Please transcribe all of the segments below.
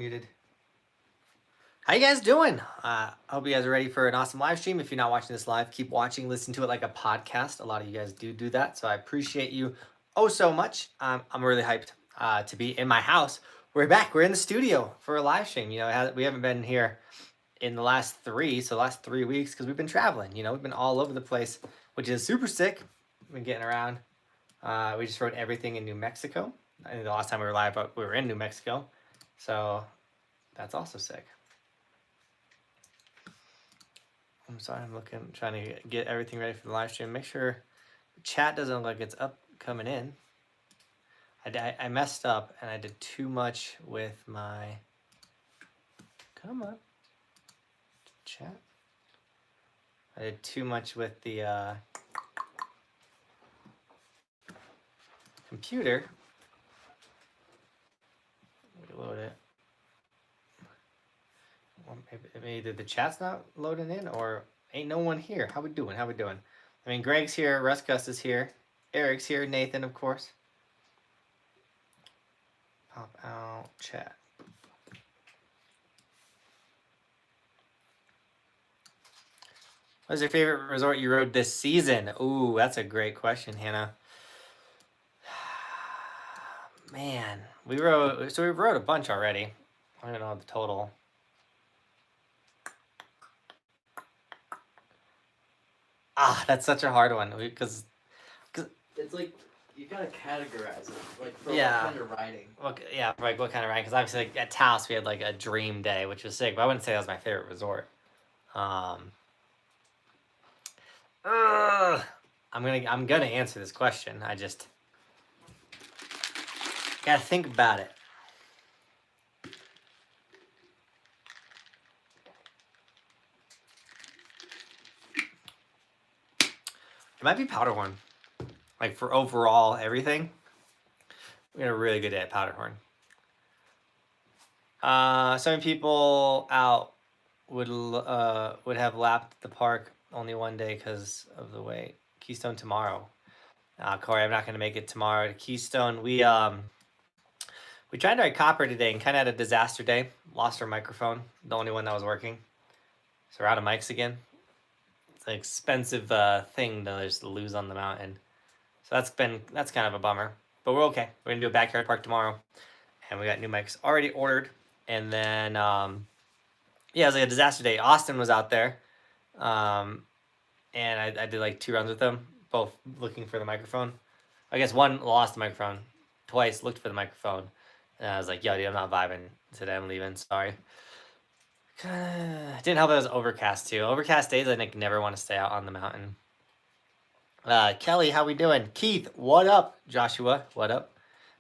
muted. How you guys doing? Hope you guys are ready for an awesome live stream. If you're not watching this live, keep watching. Listen to it like a podcast. A lot of you guys do that, so I appreciate you oh so much. I'm really hyped to be in my house. We're back. We're in the studio for a live stream. You know, we haven't been here in the last 3 weeks because we've been traveling. You know, we've been all over the place, which is super sick. We've been getting around. We just rode everything in New Mexico. I think the last time we were live, we were in New Mexico, so that's also sick. I'm sorry, I'm trying to get everything ready for the live stream. Make sure the chat doesn't look like it's up coming in. I messed up and I did too much with my, come on, chat. I did too much with the computer. Reload it. Maybe either the chat's not loading in or ain't no one here. How we doing? I mean, Greg's here, Russ Gus is here, Eric's here, Nathan, of course. Pop out chat. What was your favorite resort you rode this season? Ooh, that's a great question, Hannah. Man, we rode a bunch already. I don't know the total. That's such a hard one because it's like you gotta categorize it, like for yeah, what kind of riding. What kind of riding? Because obviously, like, at Taos we had like a dream day, which was sick. But I wouldn't say that was my favorite resort. I'm gonna answer this question. I just gotta think about it. It might be Powderhorn. Like, for overall everything, we had a really good day at Powderhorn. Some people out would have lapped the park only one day because of the wait. Keystone tomorrow. Corey, I'm not going to make it tomorrow to Keystone. We tried to ride Copper today and kind of had a disaster day. Lost our microphone, the only one that was working. So we're out of mics again. It's an expensive thing to just lose on the mountain. So that's kind of a bummer. But we're okay. We're going to do a backyard park tomorrow. And we got new mics already ordered. And then, yeah, it was like a disaster day. Austin was out there. And I did like 2 runs with him, both looking for the microphone. I guess one lost the microphone, twice looked for the microphone. And I was like, yo, dude, I'm not vibing today. I'm leaving. Sorry. Didn't help that it was overcast too. Overcast days, I think, never want to stay out on the mountain. Kelly, how we doing? Keith, what up? Joshua, what up?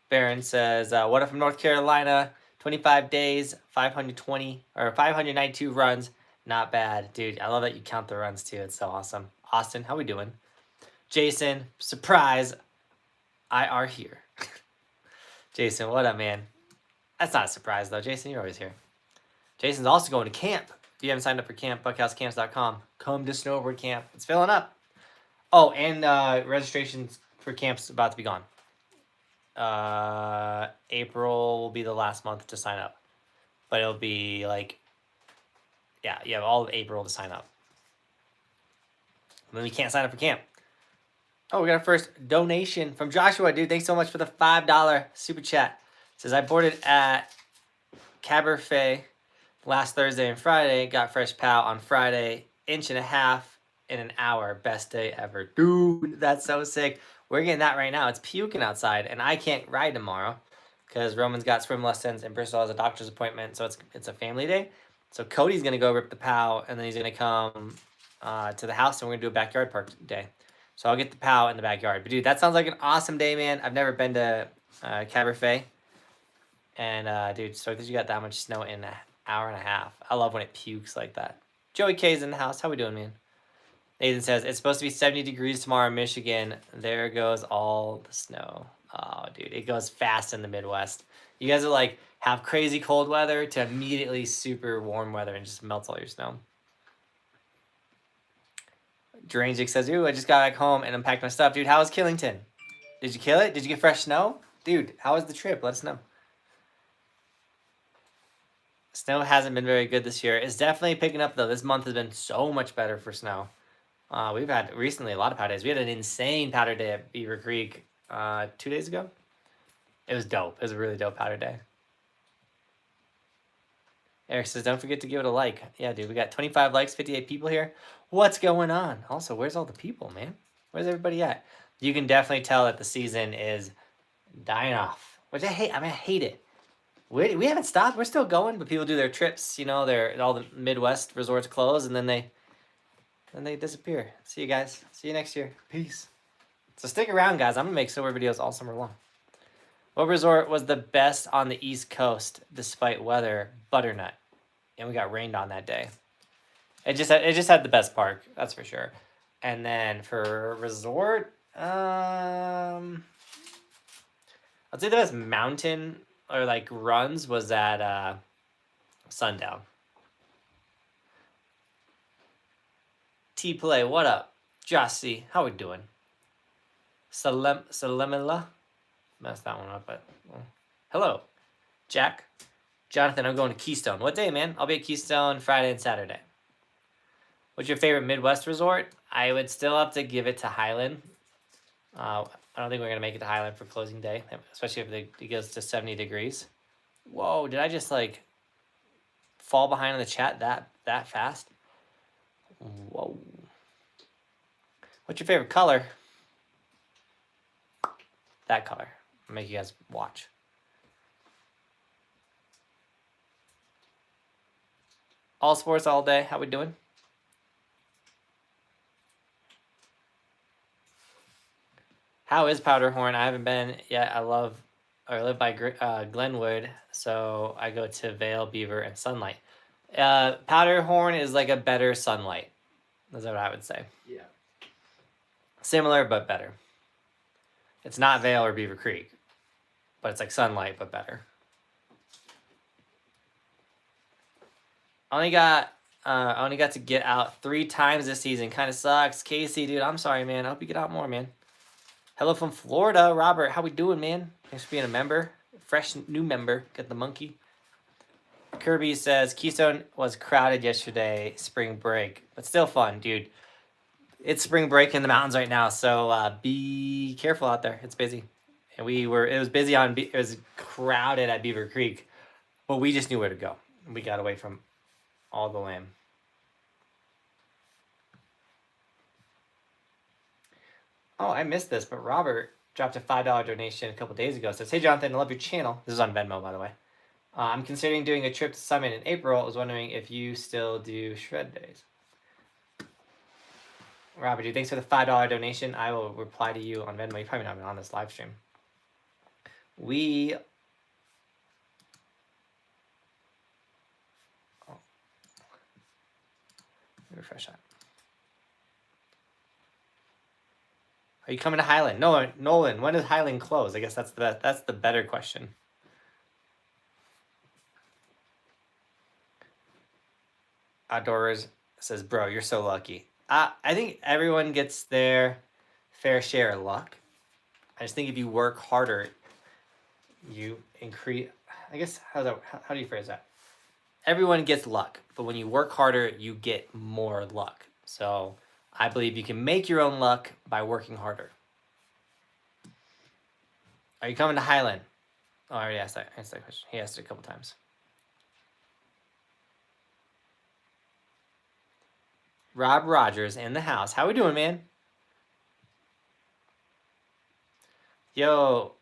Baron says, what up from North Carolina? 25 days, 592 runs. Not bad. Dude, I love that you count the runs too. It's so awesome. Austin, how we doing? Jason, surprise, I are here. Jason, what up, man? That's not a surprise, though. Jason, you're always here. Jason's also going to camp. If you haven't signed up for camp, buckhousecamps.com. Come to Snowboard Camp. It's filling up. Oh, and registrations for camp's about to be gone. April will be the last month to sign up. But it'll be like, yeah, you have all of April to sign up. And then we can't sign up for camp. Oh, we got our first donation from Joshua, dude. Thanks so much for the $5 super chat. It says, I boarded at Cabernet last Thursday and Friday. Got fresh pow on Friday. 1.5 inches in an hour. Best day ever. Dude, that's so sick. We're getting that right now. It's puking outside, and I can't ride tomorrow because Roman's got swim lessons and Bristol has a doctor's appointment, so it's a family day. So Cody's going to go rip the POW, and then he's going to come to the house, and we're going to do a backyard park day. So I'll get the POW in the backyard. But, dude, that sounds like an awesome day, man. I've never been to Cabernet. And, dude, stoked that you got that much snow in an hour and a half. I love when it pukes like that. Joey K's in the house. How we doing, man? Nathan says, it's supposed to be 70 degrees tomorrow in Michigan. There goes all the snow. Oh, dude, it goes fast in the Midwest. You guys are like, have crazy cold weather to immediately super warm weather and just melts all your snow. Drangic says, ooh, I just got back home and unpacked my stuff. Dude, how was Killington? Did you kill it? Did you get fresh snow? Dude, how was the trip? Let us know. Snow hasn't been very good this year. It's definitely picking up though. This month has been so much better for snow. We've had recently a lot of powder days. We had an insane powder day at Beaver Creek 2 days ago. It was dope. It was a really dope powder day. Eric says, don't forget to give it a like. Yeah, dude, we got 25 likes, 58 people here. What's going on? Also, where's all the people, man? Where's everybody at? You can definitely tell that the season is dying off, which I hate. I mean, I hate it. We haven't stopped. We're still going, but people do their trips. You know, all the Midwest resorts close, and then they disappear. See you guys. See you next year. Peace. So stick around, guys. I'm gonna make snowboard videos all summer long. What resort was the best on the East Coast despite weather? Butternut, and we got rained on that day. It just had the best park, that's for sure. And then for resort, I'd say the best mountain or like runs was at Sundown. T-Play, what up? Jossie, how we doing? Salemila? Messed that one up, but well. Hello. Jack. Jonathan, I'm going to Keystone. What day, man? I'll be at Keystone Friday and Saturday. What's your favorite Midwest resort? I would still have to give it to Highland. I don't think we're going to make it to Highland for closing day, especially if it goes to 70 degrees. Whoa, did I just like fall behind in the chat that fast? Whoa. What's your favorite color? That color. I'll make you guys watch. All sports all day. How we doing? How is Powderhorn? I haven't been yet. I live by Glenwood, so I go to Vail, Beaver, and Sunlight. Powderhorn is like a better Sunlight. That's what I would say. Yeah. Similar, but better. It's not Vail or Beaver Creek, but it's like Sunlight, but better. I only got to get out 3 times this season. Kind of sucks. Casey, dude, I'm sorry, man. I hope you get out more, man. Hello from Florida. Robert, how we doing, man? Thanks for being a member. Fresh new member. Got the monkey. Kirby says, Keystone was crowded yesterday, spring break. But still fun, dude. It's spring break in the mountains right now, so be careful out there. It's busy. And it was busy it was crowded at Beaver Creek. But we just knew where to go. We got away from all the lame. Oh, I missed this, but Robert dropped a $5 donation a couple days ago. Says, hey, Jonathan, I love your channel. This is on Venmo, by the way. I'm considering doing a trip to Summit in April. I was wondering if you still do shred days. Robert, dude, thanks for the $5 donation. I will reply to you on Venmo. You probably not been on this live stream. Let me refresh that. Are you coming to Highland? No, Nolan, when does Highland close? I guess that's the better question. Outdoors says, bro, you're so lucky. I think everyone gets their fair share of luck. I just think if you work harder, you increase. I guess how do you phrase that? Everyone gets luck, but when you work harder, you get more luck. So I believe you can make your own luck by working harder. Are you coming to Highland? Oh, I already asked that question. He asked it a couple times. Rob Rogers in the house. How we doing, man? Yo,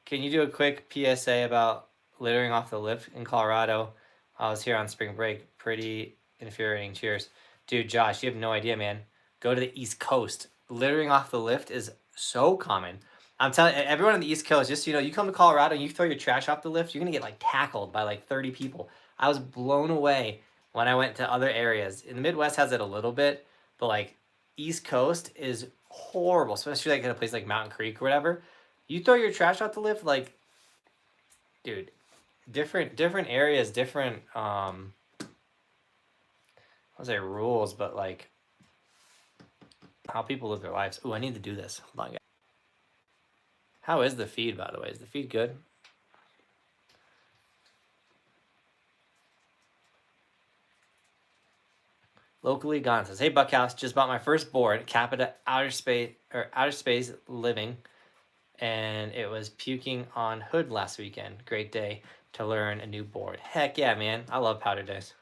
can you do a quick PSA about littering off the lift in Colorado? I was here on spring break. Pretty infuriating. Cheers. Dude, Josh, you have no idea, man. Go to the East Coast. Littering off the lift is so common. I'm telling everyone on the East Coast, just, you know, you come to Colorado and you throw your trash off the lift, you're going to get like tackled by like 30 people. I was blown away when I went to other areas. In the Midwest has it a little bit, but like East Coast is horrible, especially like in a place like Mountain Creek or whatever. You throw your trash off the lift, like, dude, different areas, different, I don't say rules, but like how people live their lives. Ooh, I need to do this. Hold on, guys. How is the feed, by the way? Is the feed good? Locally gone says, hey Buckhouse, just bought my first board, Capita Outer Space Living, and it was puking on Hood last weekend. Great day to learn a new board. Heck yeah, man. I love powder days.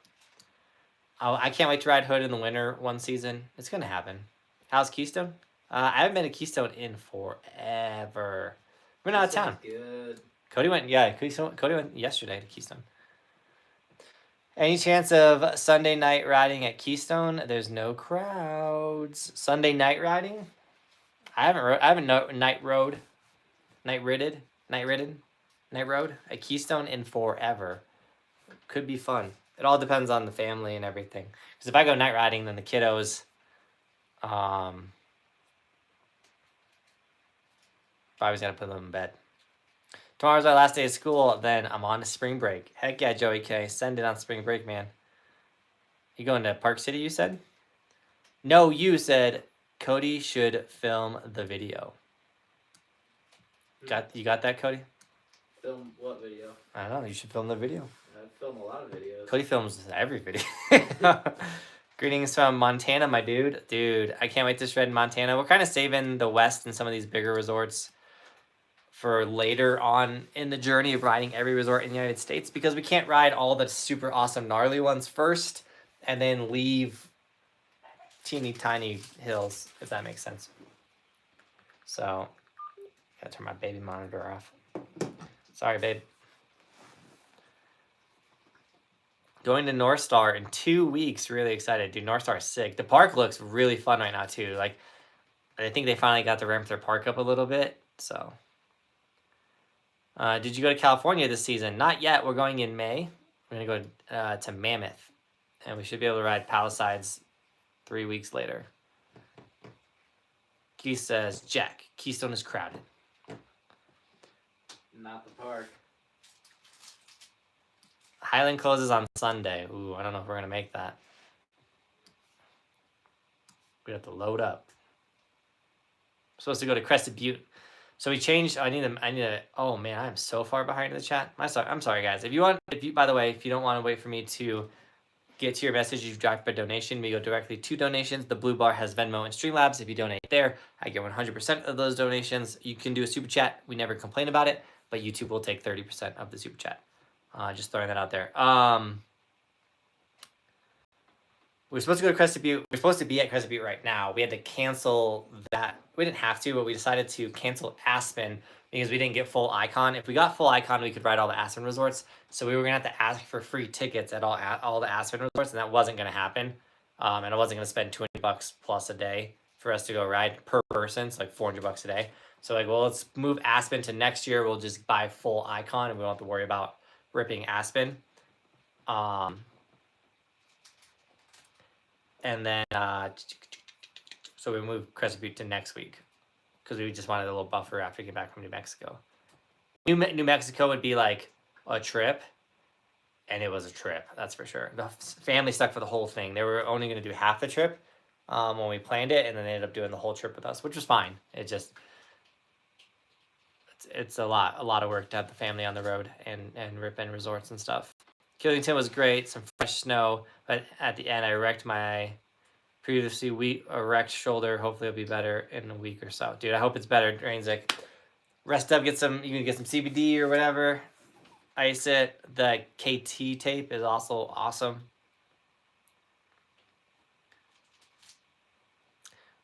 I can't wait to ride Hood in the winter one season. It's gonna happen. How's Keystone? I haven't been to Keystone in forever. We're out of town. Good. Cody went yesterday to Keystone. Any chance of Sunday night riding at Keystone? There's no crowds. Sunday night riding? I haven't night rode at Keystone in forever. Could be fun. It all depends on the family and everything. Because if I go night riding, then the kiddos, if I was gonna put them in bed. Tomorrow's our last day of school, then I'm on to spring break. Heck yeah, Joey K. Send it on spring break, man. You going to Park City, you said? No, you said Cody should film the video. You got that, Cody? Film what video? I don't know. You should film the video. I film a lot of videos. Cody films every video. Greetings from Montana, my dude. Dude, I can't wait to shred in Montana. We're kind of saving the West and some of these bigger resorts for later on in the journey of riding every resort in the United States, because we can't ride all the super awesome gnarly ones first and then leave teeny tiny hills, if that makes sense. So, gotta turn my baby monitor off. Sorry, babe. Going to North Star in 2 weeks. Really excited. Dude, North Star is sick. The park looks really fun right now, too. Like, I think they finally got to ramp their park up a little bit, so... did you go to California this season? Not yet. We're going in May. We're going to go to Mammoth. And we should be able to ride Palisades 3 weeks later. Keith says, Jack, Keystone is crowded. Not the park. Highland closes on Sunday. Ooh, I don't know if we're going to make that. We have to load up. We're supposed to go to Crested Butte. So we changed. I need to. Oh man, I am so far behind in the chat. I'm sorry, guys. By the way, if you don't want to wait for me to get to your message, you've dropped a donation. We go directly to donations. The blue bar has Venmo and Streamlabs. If you donate there, I get 100% of those donations. You can do a super chat. We never complain about it, but YouTube will take 30% of the super chat. Just throwing that out there. We're supposed to go to Crested Butte. We're supposed to be at Crested Butte right now. We had to cancel that. We didn't have to, but we decided to cancel Aspen because we didn't get full Icon. If we got full Icon, we could ride all the Aspen resorts. So we were going to have to ask for free tickets at all the Aspen resorts, and that wasn't going to happen. And I wasn't going to spend $200 plus a day for us to go ride per person. It's like $400 a day. So like, well, let's move Aspen to next year. We'll just buy full Icon, and we don't have to worry about ripping Aspen. And then, so we moved Crested Butte to next week because we just wanted a little buffer after we get back from New Mexico. New Mexico would be like a trip, and it was a trip, that's for sure. The family stuck for the whole thing. They were only going to do half the trip when we planned it, and then they ended up doing the whole trip with us, which was fine. It's a lot of work to have the family on the road and rip in resorts and stuff. Killington was great, some fresh snow, but at the end I wrecked my previously wrecked shoulder. Hopefully it'll be better in a week or so. Dude, I hope it's better, Drainzik. Rest up, you can get some CBD or whatever. Ice it. The KT tape is also awesome.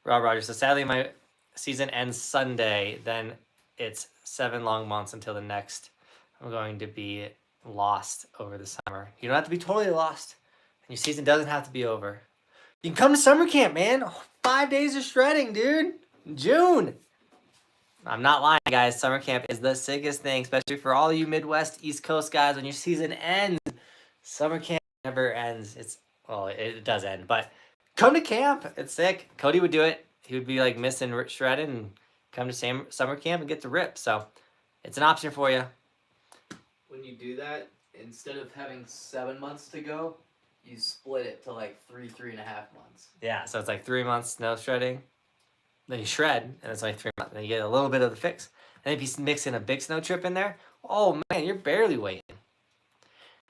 Rob Rogers says, sadly my season ends Sunday, then it's 7 long months until the next. I'm going to be lost over the summer. You don't have to be totally lost, and your season doesn't have to be over. You can come to summer camp, man. 5 days of shredding, dude. June. I'm not lying, guys. Summer camp is the sickest thing, especially for all you Midwest, East Coast guys. When your season ends, summer camp never ends. It does end, but come to camp. It's sick. Cody would do it. He would be like missing shredding and come to summer camp and get to rip. So it's an option for you. When you do that, instead of having 7 months to go, you split it to like 3.5 months. Yeah, so it's like 3 months no shredding. Then you shred, and it's like 3 months. Then you get a little bit of the fix. And if you mix in a big snow trip in there, oh man, you're barely waiting.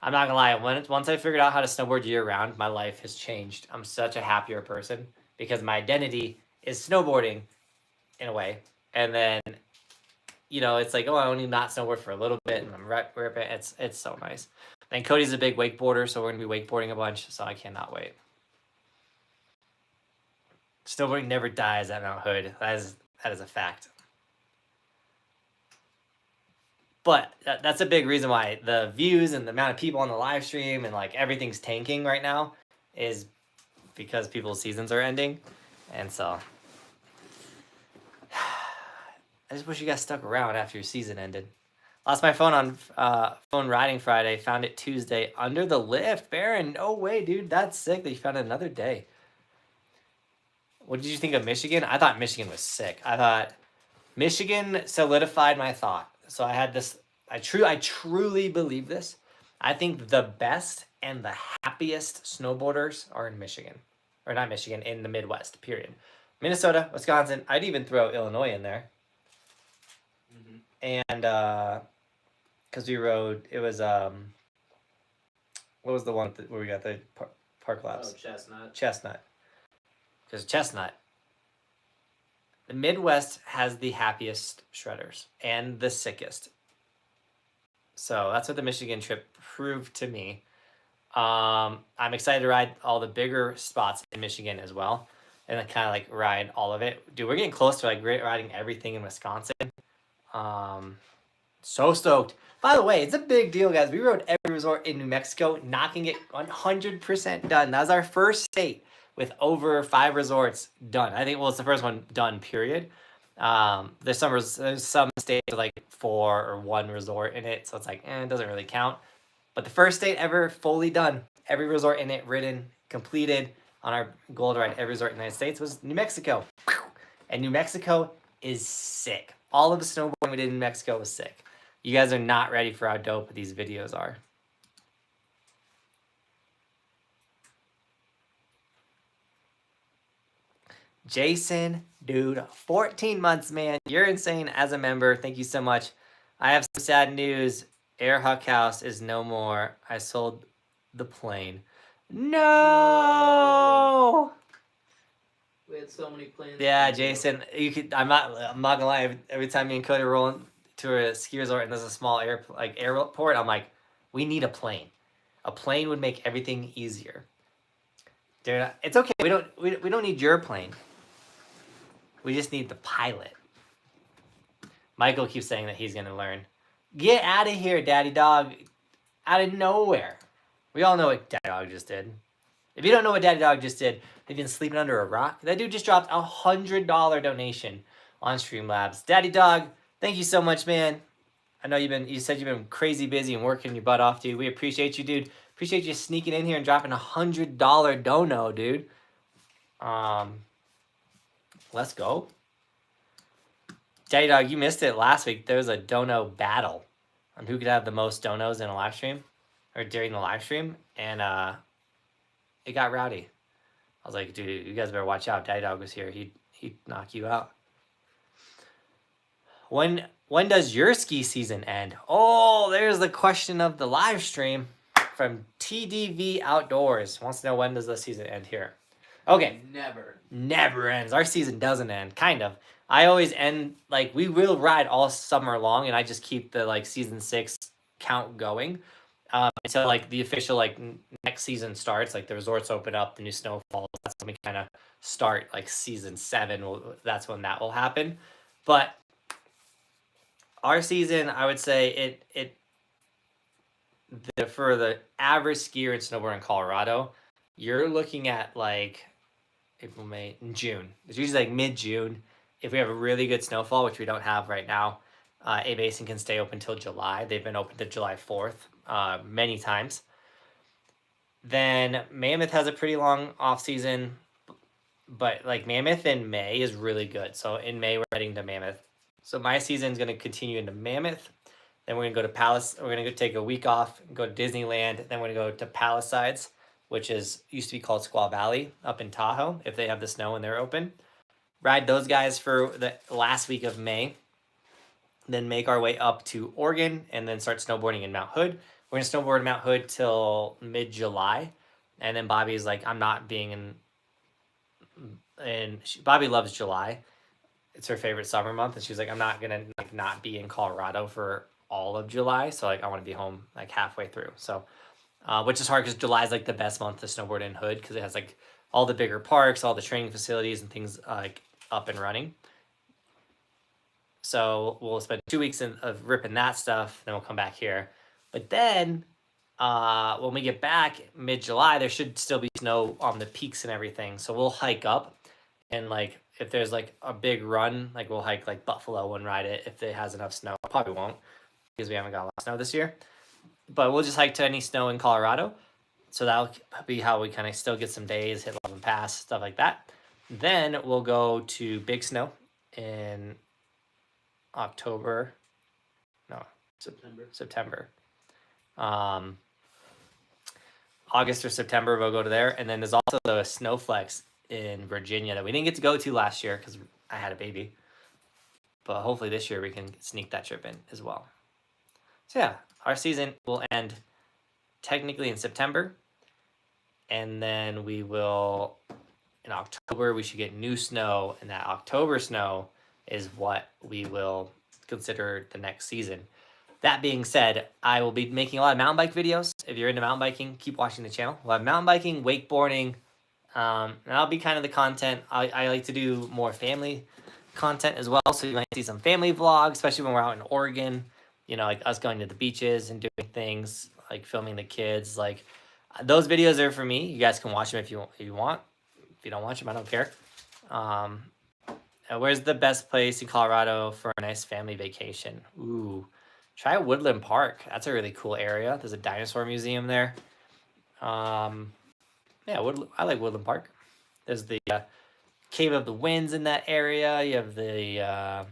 I'm not gonna lie. Once I figured out how to snowboard year round, my life has changed. I'm such a happier person because my identity is snowboarding, in a way. And then, you know, it's like, oh, I only not snowboard for a little bit, and I'm ripping. It's so nice. And Cody's a big wakeboarder, so we're gonna be wakeboarding a bunch. So I cannot wait. Snowboarding never dies at Mount Hood. That is a fact. But that's a big reason why the views and the amount of people on the live stream and like everything's tanking right now is because people's seasons are ending. And so I just wish you guys stuck around after your season ended. Lost my phone on phone riding Friday. Found it Tuesday under the lift. Baron, no way, dude. That's sick that you found it another day. What did you think of Michigan? I thought Michigan was sick. I thought Michigan solidified my thought. So I had this. I truly believe this. I think the best and the happiest snowboarders are in Michigan, or not Michigan, in the Midwest. Period. Minnesota, Wisconsin. I'd even throw Illinois in there. And because we rode, it was what was the one where we got the park laps? Oh, Chestnut. Chestnut. Because Chestnut, the Midwest has the happiest shredders and the sickest. So that's what the Michigan trip proved to me. I'm excited to ride all the bigger spots in Michigan as well, and then kind of like ride all of it. Dude, we're getting close to like riding everything in Wisconsin. So stoked. By the way, it's a big deal, guys. We rode every resort in New Mexico, knocking it 100% done. That was our first state with over 5 resorts done. I think, well, it's the first one done, period. There's some states with like 4 or 1 resort in it, so it's like, it doesn't really count. But the first state ever fully done, every resort in it ridden, completed on our goal to ride every resort in the United States was New Mexico. And New Mexico is sick. All of the snowboarding we did in New Mexico was sick. You guys are not ready for how dope these videos are. Jason, dude, 14 months, man. You're insane as a member. Thank you so much. I have some sad news. Air Huckhouse is no more. I sold the plane. No! We had so many plans. Yeah, Jason, you could. I'm not gonna lie. Every time me and Cody roll to a ski resort and there's a small airport, I'm like, we need a plane. A plane would make everything easier. Dude, it's okay. We don't need your plane. We just need the pilot. Michael keeps saying that he's gonna learn. Get out of here, Daddy Dog. Out of nowhere. We all know what Daddy Dog just did. If you don't know what Daddy Dog just did, they've been sleeping under a rock. That dude just dropped a $100 donation on Streamlabs. Daddy Dog, thank you so much, man. I know you said you've been crazy busy and working your butt off, dude. We appreciate you, dude. Appreciate you sneaking in here and dropping a $100 dono, dude. Let's go. Daddy Dog, you missed it last week. There was a dono battle on who could have the most donos in a live stream or during the live stream, and it got rowdy. I was like, dude, you guys better watch out. Daddy Dog was here. He'd knock you out. When does your ski season end? Oh, there's the question of the live stream from TDV Outdoors. Wants to know, when does the season end here? Okay. Never ends. Our season doesn't end. Kind of. I always end, like, we will ride all summer long, and I just keep the, like, season 6 count going until, like, the official, like, next season starts. Like, the resorts open up, the new snowfall. That's when we kind of start, like, season 7. That's when that will happen. But our season, I would say for the average skier and snowboarder in Colorado, you're looking at like April, May, and June. It's usually like mid-June. If we have a really good snowfall, which we don't have right now, A-Basin can stay open till July. They've been open to July 4th many times. Then Mammoth has a pretty long off season, but like Mammoth in May is really good. So in May, we're heading to Mammoth. So my season is going to continue into Mammoth. Then we're going to go to Palace. We're going to take a week off, go to Disneyland. Then we're going to go to Palisades, which used to be called Squaw Valley up in Tahoe, if they have the snow and they're open. Ride those guys for the last week of May. Then make our way up to Oregon and then start snowboarding in Mount Hood. We're gonna snowboard Mount Hood till mid-July, and then Bobby's like, I'm not being in. And Bobby loves July. It's her favorite summer month, and she's like, I'm not gonna like not be in Colorado for all of July, so like I want to be home like halfway through. So, which is hard because July is like the best month to snowboard in Hood because it has like all the bigger parks, all the training facilities, and things like up and running. So we'll spend 2 weeks of ripping that stuff, then we'll come back here. But then when we get back mid-July, there should still be snow on the peaks and everything. So we'll hike up, and like if there's like a big run, like we'll hike like Buffalo and ride it if it has enough snow. Probably won't because we haven't got a lot of snow this year. But we'll just hike to any snow in Colorado. So that'll be how we kind of still get some days, hit 11 Pass, stuff like that. Then we'll go to Big Snow in October. No, September. August or September we'll go to there, and then there's also the Snowflex in Virginia that we didn't get to go to last year because I had a baby, but hopefully this year we can sneak that trip in as well. So yeah, our season will end technically in September, and then we will in October we should get new snow, and that October snow is what we will consider the next season. That being said, I will be making a lot of mountain bike videos. If you're into mountain biking, keep watching the channel. We'll have mountain biking, wakeboarding, and that'll be kind of the content. I like to do more family content as well, so you might see some family vlogs, especially when we're out in Oregon, you know, like us going to the beaches and doing things, like filming the kids. Like, those videos are for me. You guys can watch them if you want. If you don't watch them, I don't care. Where's the best place in Colorado for a nice family vacation? Ooh. Try Woodland Park. That's a really cool area. There's a dinosaur museum there. Yeah, I like Woodland Park. There's the Cave of the Winds in that area. You have the... and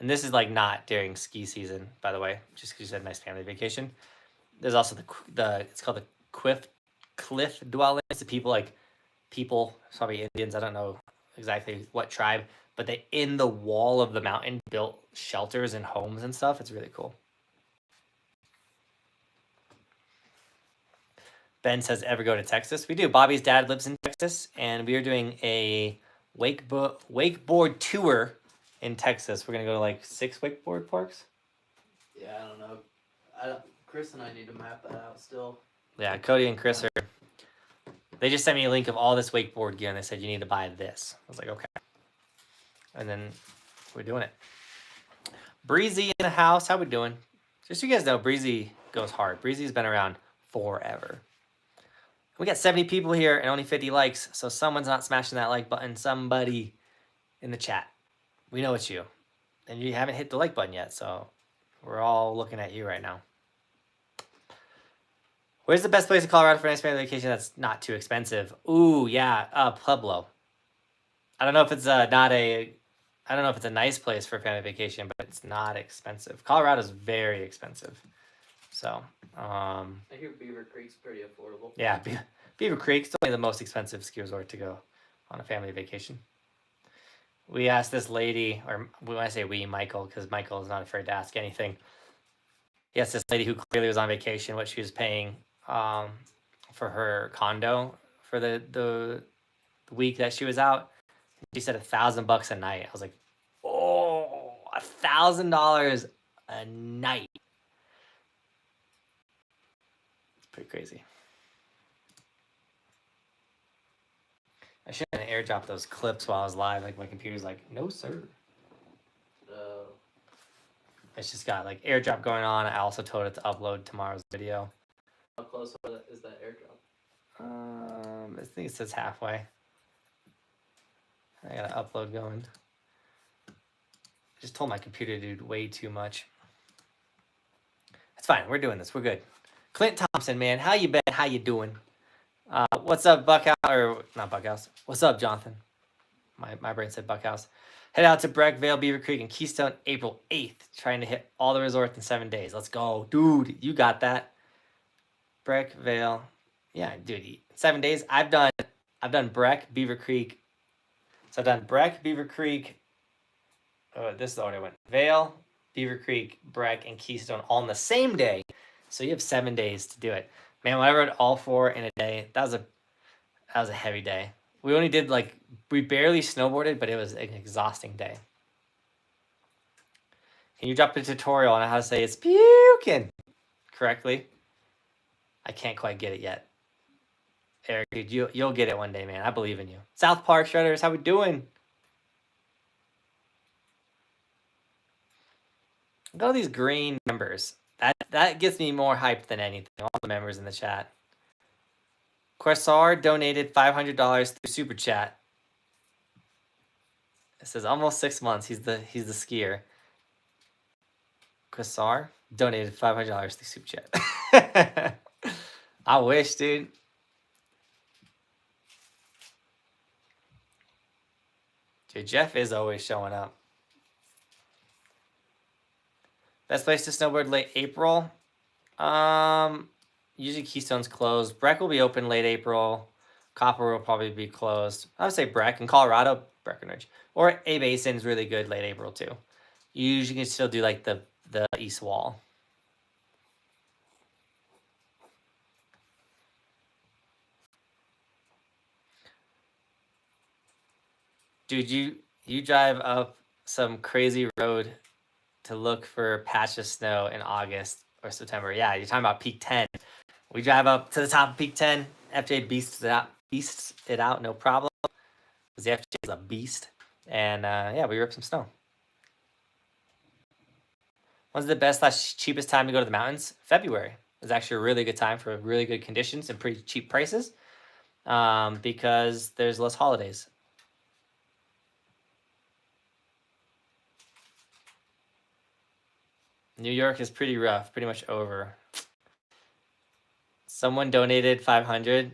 this is like not during ski season, by the way, just because you said nice family vacation. There's also the it's called the Cliff Dwellings. The people, probably Indians, I don't know exactly what tribe, but they in the wall of the mountain built shelters and homes and stuff. It's really cool. Ben says, ever go to Texas? We do. Bobby's dad lives in Texas, and we are doing a wakeboard tour in Texas. We're going to go to like 6 wakeboard parks. Yeah, I don't know. Chris and I need to map that out still. Yeah, Cody and Chris are... They just sent me a link of all this wakeboard gear, and they said, you need to buy this. I was like, okay. And then we're doing it. Breezy in the house. How we doing? Just so you guys know, Breezy goes hard. Breezy's been around forever. We got 70 people here and only 50 likes, so someone's not smashing that like button. Somebody in the chat. We know it's you. And you haven't hit the like button yet, so we're all looking at you right now. Where's the best place in Colorado for a nice family vacation that's not too expensive? Ooh, yeah, Pueblo. I don't know if it's I don't know if it's a nice place for a family vacation, but it's not expensive. Colorado's very expensive. So, I hear Beaver Creek's pretty affordable. Yeah, Beaver Creek's only the most expensive ski resort to go on a family vacation. We asked this lady, or when I say we, Michael, because Michael is not afraid to ask anything. He asked this lady who clearly was on vacation what she was paying for her condo for the week that she was out. She said $1,000 a night. I was like, oh, $1,000 a night. It's pretty crazy. I should have airdropped those clips while I was live. Like, my computer's like, no, sir. It's just got like airdrop going on. I also told it to upload tomorrow's video. How close is that airdrop? I think it says halfway. I got an upload going. I just told my computer to do way too much. It's fine. We're doing this. We're good. Clint Thompson, man. How you been? How you doing? What's up, Buckhouse? Or not Buckhouse. What's up, Jonathan? My brain said Buckhouse. Head out to Breck, Vale, Beaver Creek, and Keystone April 8th. Trying to hit all the resorts in 7 days. Let's go. Dude, you got that. Breck, Vale. Yeah, dude. 7 days. I've done Breck, Beaver Creek. So I've done Breck, Beaver Creek. Oh, this is the order I went. Vale, Beaver Creek, Breck, and Keystone all on the same day. So you have 7 days to do it. Man, when I rode all 4 in a day, that was a heavy day. We only did we barely snowboarded, but it was an exhausting day. Can you drop a tutorial on how to say it's puking correctly? I can't quite get it yet. Eric, dude, you'll get it one day, man. I believe in you. South Park Shredders, how we doing? Look at all these green members. That gets me more hyped than anything. All the members in the chat. Corsar donated $500 through Super Chat. It says almost 6 months. He's the skier. Corsar donated $500 through Super Chat. I wish, dude. Dude, Jeff is always showing up. Best place to snowboard late April. Usually Keystone's closed. Breck will be open late April. Copper will probably be closed. I would say Breck. In Colorado, Breckenridge. Or A Basin's really good late April too. You usually can still do like the east wall. Dude, you drive up some crazy road to look for a patch of snow in August or September. Yeah, you're talking about Peak 10. We drive up to the top of Peak 10. FJ beasts it out, no problem. Because the FJ is a beast. And yeah, we rip some snow. When's the best / cheapest time to go to the mountains? February is actually a really good time for really good conditions and pretty cheap prices. Because there's less holidays. New York is pretty rough, pretty much over. Someone donated 500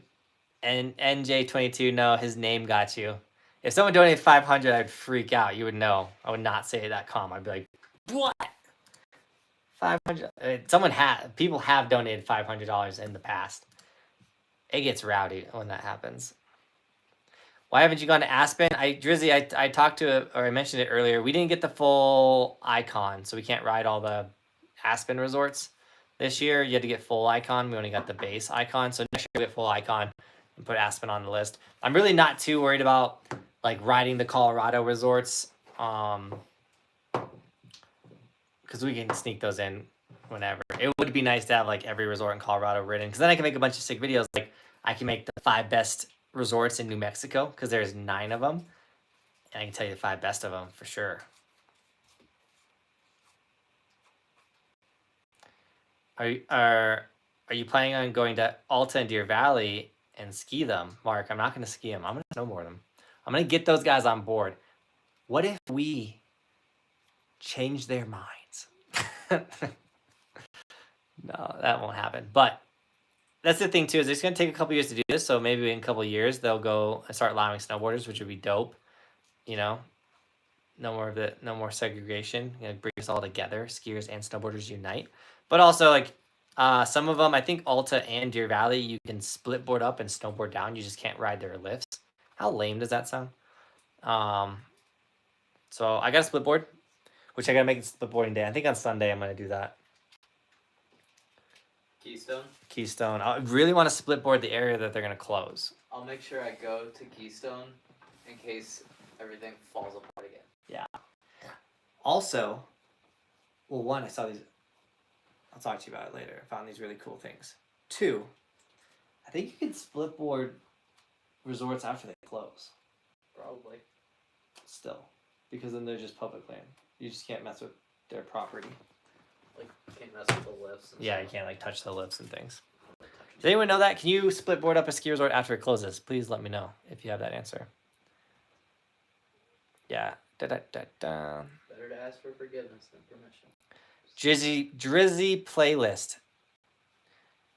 and NJ22, no, his name got you. If someone donated 500, I'd freak out. You would know. I would not say that calm. I'd be like, what? 500? People have donated $500 in the past. It gets rowdy when that happens. Why haven't you gone to Aspen? Drizzy, I talked to, or I mentioned it earlier. We didn't get the full icon, so we can't ride all the Aspen resorts this year. You had to get full icon. We only got the base icon, so next year we'll get full icon and put Aspen on the list. I'm really not too worried about like riding the Colorado resorts, because we can sneak those in whenever. It would be nice to have like every resort in Colorado ridden, because then I can make a bunch of sick videos. Like I can make the 5 best resorts in New Mexico, because there's 9 of them, and I can tell you the 5 best of them for sure. Are you planning on going to Alta and Deer Valley and ski them? Mark, I'm not going to ski them. I'm going to snowboard them. I'm going to get those guys on board. What if we change their minds? No, that won't happen. But that's the thing too, is it's going to take a couple years to do this. So maybe in a couple years they'll go and start allowing snowboarders, which would be dope. You know, no more segregation. You know, bring us all together. Skiers and snowboarders unite. But also like some of them, I think Alta and Deer Valley, you can split board up and snowboard down. You just can't ride their lifts. How lame does that sound? So I got a split board, which I got to make a split boarding day. I think on Sunday I'm going to do that. Keystone. I really want to split board the area that they're going to close. I'll make sure I go to Keystone in case everything falls apart again. Yeah. Also, well, 1, I saw these. I'll talk to you about it later. I found these really cool things. 2, I think you can split board resorts after they close. Probably. Still. Because then they're just public land. You just can't mess with their property. Like, you can't mess with the lifts and Yeah, stuff. you can't like touch the lifts and things. Does anyone know that? Can you split board up a ski resort after it closes? Please let me know if you have that answer. Yeah. Better to ask for forgiveness than permission. Drizzy playlist.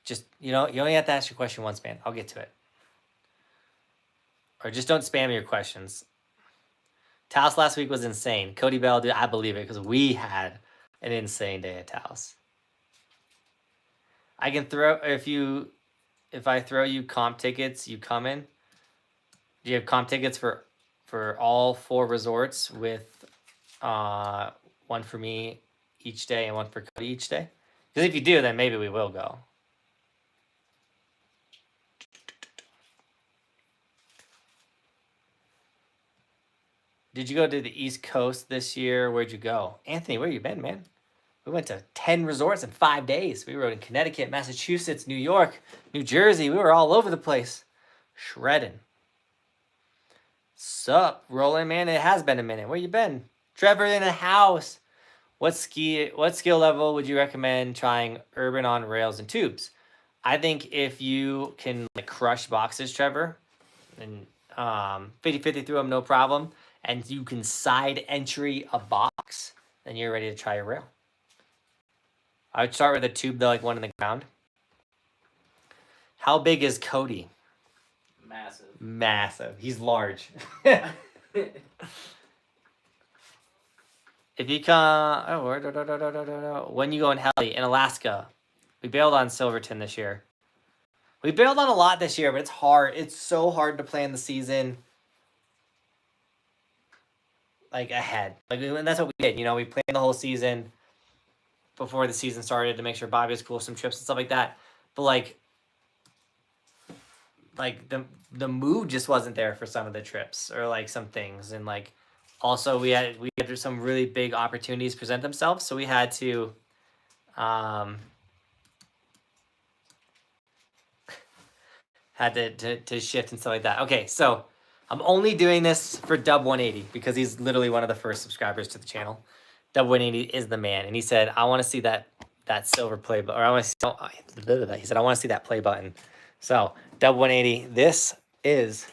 Just, you only have to ask your question once, man. I'll get to it. Or just don't spam your questions. Taos last week was insane. Cody Bell, dude, I believe it, because we had an insane day at Taos. I can throw, if I throw you comp tickets, you come in. Do you have comp tickets for all 4 resorts with 1 for me, each day and one for Cody each day? Because if you do, then maybe we will go. Did you go to the East Coast this year? Where'd you go? Anthony, where you been, man? We went to 10 resorts in 5 days. We rode in Connecticut, Massachusetts, New York, New Jersey. We were all over the place. Shredding. Sup, Roland, man? It has been a minute. Where you been? Trevor in the house. What skill level would you recommend trying urban on rails and tubes? I think if you can like crush boxes, Trevor, and 50-50 through them, no problem, and you can side entry a box, then you're ready to try a rail. I would start with a tube, though, like one in the ground. How big is Cody? Massive. Massive. He's large. If you come, when you go in heli in Alaska, we bailed on Silverthorne this year. We bailed on a lot this year, but it's hard. It's so hard to plan the season like ahead. And that's what we did. You know, we planned the whole season before the season started to make sure Bobby was cool, some trips and stuff like that. But like the mood just wasn't there for some of the trips or like some things, and like also we had some really big opportunities present themselves, so we had to to shift and stuff like that. Okay, so I'm only doing this for Dub 180 because he's literally one of the first subscribers to the channel. Dub 180 is the man, and he said, I want to see that silver play button, or I want to see, he said, I want to see that play button. So Dub 180, this is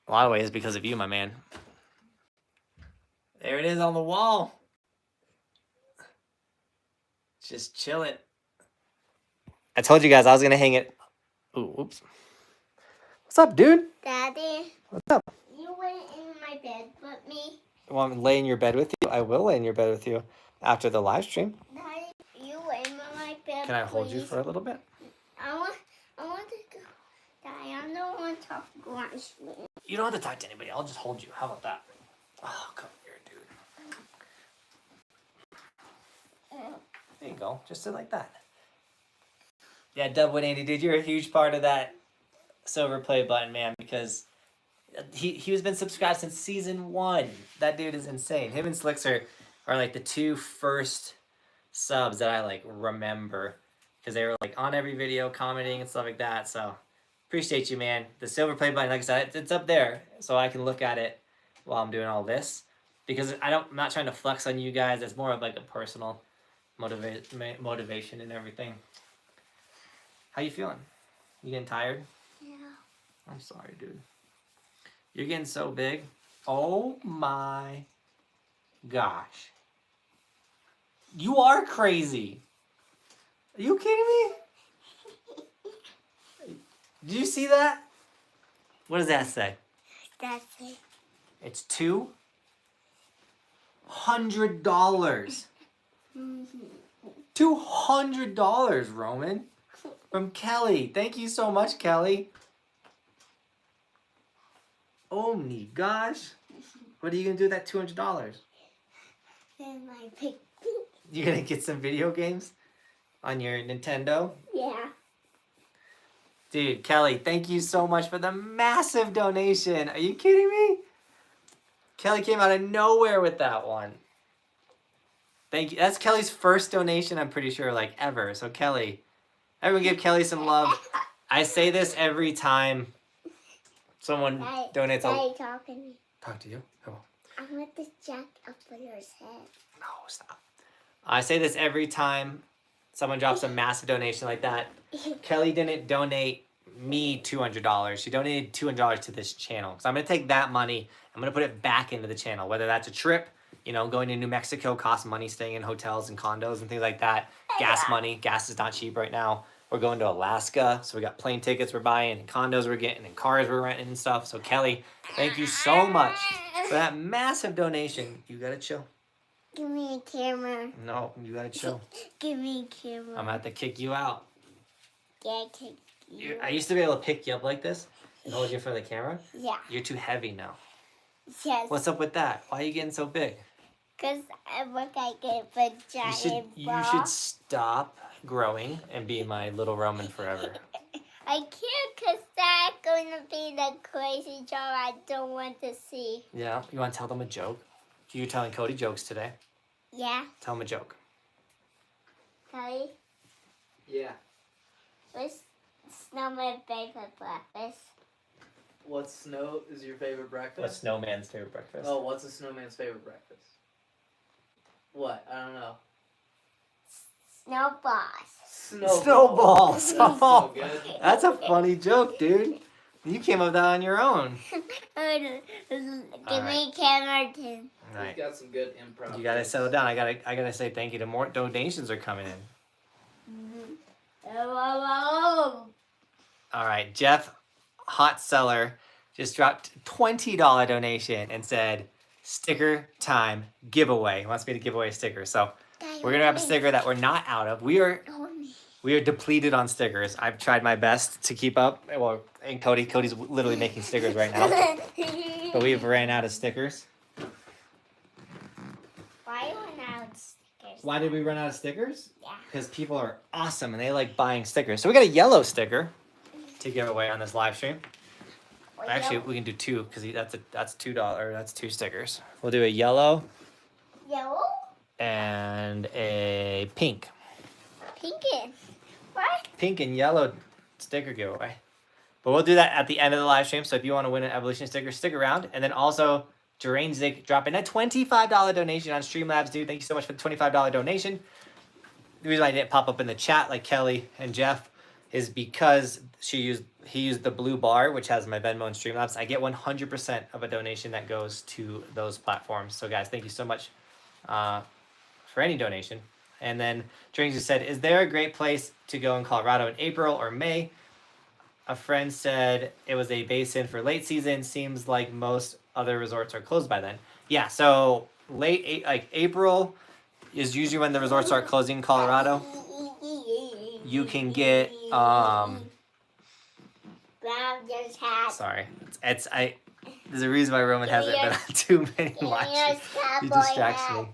a lot of ways because of you, my man. There it is on the wall. Just chilling. I told you guys I was gonna hang it. Ooh, oops. What's up, dude? Daddy. What's up? You went in my bed with me. You want me to lay in your bed with you? I will lay in your bed with you after the live stream. Daddy, you went in my bed. Can I hold you please? for a little bit? I want to go. Daddy, I don't want to talk to you. You don't have to talk to anybody. I'll just hold you. How about that? Oh, come here, dude. There you go. Just sit like that. Yeah, Dub 180, dude, you're a huge part of that silver play button, man, because he was been subscribed since season 1. That dude is insane. Him and Slicks are like the 2 first subs that I like remember, because they were like on every video commenting and stuff like that. So appreciate you, man. The silver play button, like I said, it's up there so I can look at it while I'm doing all this, because I'm not trying to flex on you guys. It's more of like a personal motivation and everything. How you feeling? You getting tired? Yeah. I'm sorry, dude. You're getting so big. Oh my gosh. You are crazy. Are you kidding me? Did you see that? What does that say? That's it. It's $200. $200, Roman. From Kelly. Thank you so much, Kelly. Oh my gosh. What are you going to do with that $200? Then my pick. You going to get some video games on your Nintendo? Yeah. Dude, Kelly, thank you so much for the massive donation. Are you kidding me? Kelly came out of nowhere with that one. Thank you. That's Kelly's first donation, I'm pretty sure, like, ever. So, Kelly, everyone give Kelly some love. I say this every time someone donates. Daddy, talk to me. Talk to you? Come on. I want this jack up for your head. No, stop. I say this every time someone drops a massive donation like that. Kelly didn't donate me $200. She donated $200 to this channel. So I'm going to take that money. I'm going to put it back into the channel, whether that's a trip, you know, going to New Mexico costs money, staying in hotels and condos and things like that. Gas money. Gas is not cheap right now. We're going to Alaska, so we got plane tickets we're buying, and condos we're getting, and cars we're renting and stuff. So Kelly, thank you so much for that massive donation. You gotta chill. Give me a camera. No, you gotta chill. Give me a camera. I'm gonna have to kick you out. Yeah, kick you. I used to be able to pick you up like this and hold you in front of the camera. Yeah. You're too heavy now. Yes. What's up with that? Why are you getting so big? Because I look like a giant You ball. should stop growing and be my little Roman forever. I can't because that's going to be the crazy job I don't want to see. Yeah, you want to tell them a joke? You're telling Cody jokes today. Yeah, Tell him a joke. Cody, Yeah. what's snowman's favorite breakfast? What snow is your favorite breakfast? What's Snowman's favorite breakfast? Oh, what's a snowman's favorite breakfast? What? I don't know. Snowballs. Snowballs. That's so good. That's a funny joke, dude. You came up with that on your own. Give me camera too. All We've right. got some good improv. You gotta jokes. settle down. I gotta say thank you to more donations are coming in. All right, Jeff Hot Seller just dropped $20 donation and said sticker time giveaway. He wants me to give away a sticker. So we're gonna have a sticker that we're not out of. We are depleted on stickers. I've tried my best to keep up. Well, and Cody's literally making stickers right now. But we've ran out of stickers. Why run out of stickers? Why did we run out of stickers? Yeah. Because people are awesome and they like buying stickers. So we got a yellow sticker to give away on this live stream. Actually, we can do two because that's $2. That's two stickers. We'll do a yellow Yellow? and a pink. Pink and what? Pink and yellow sticker giveaway. But we'll do that at the end of the live stream. So if you want to win an evolution sticker, stick around. And then also, Jerainzik dropping a $25 donation on Streamlabs, dude. Thank you so much for the $25 donation. The reason why I didn't pop up in the chat like Kelly and Jeff is because he used the blue bar, which has my Venmo and Streamlabs. I get 100% of a donation that goes to those platforms. So guys, thank you so much for any donation. And then Jerainzik said, is there a great place to go in Colorado in April or May? A friend said it was a basin for late season. Seems like most other resorts are closed by then. Yeah, so April is usually when the resorts start closing in Colorado. You can get sorry, there's a reason why Roman hasn't been on too many live streams. He distracts me.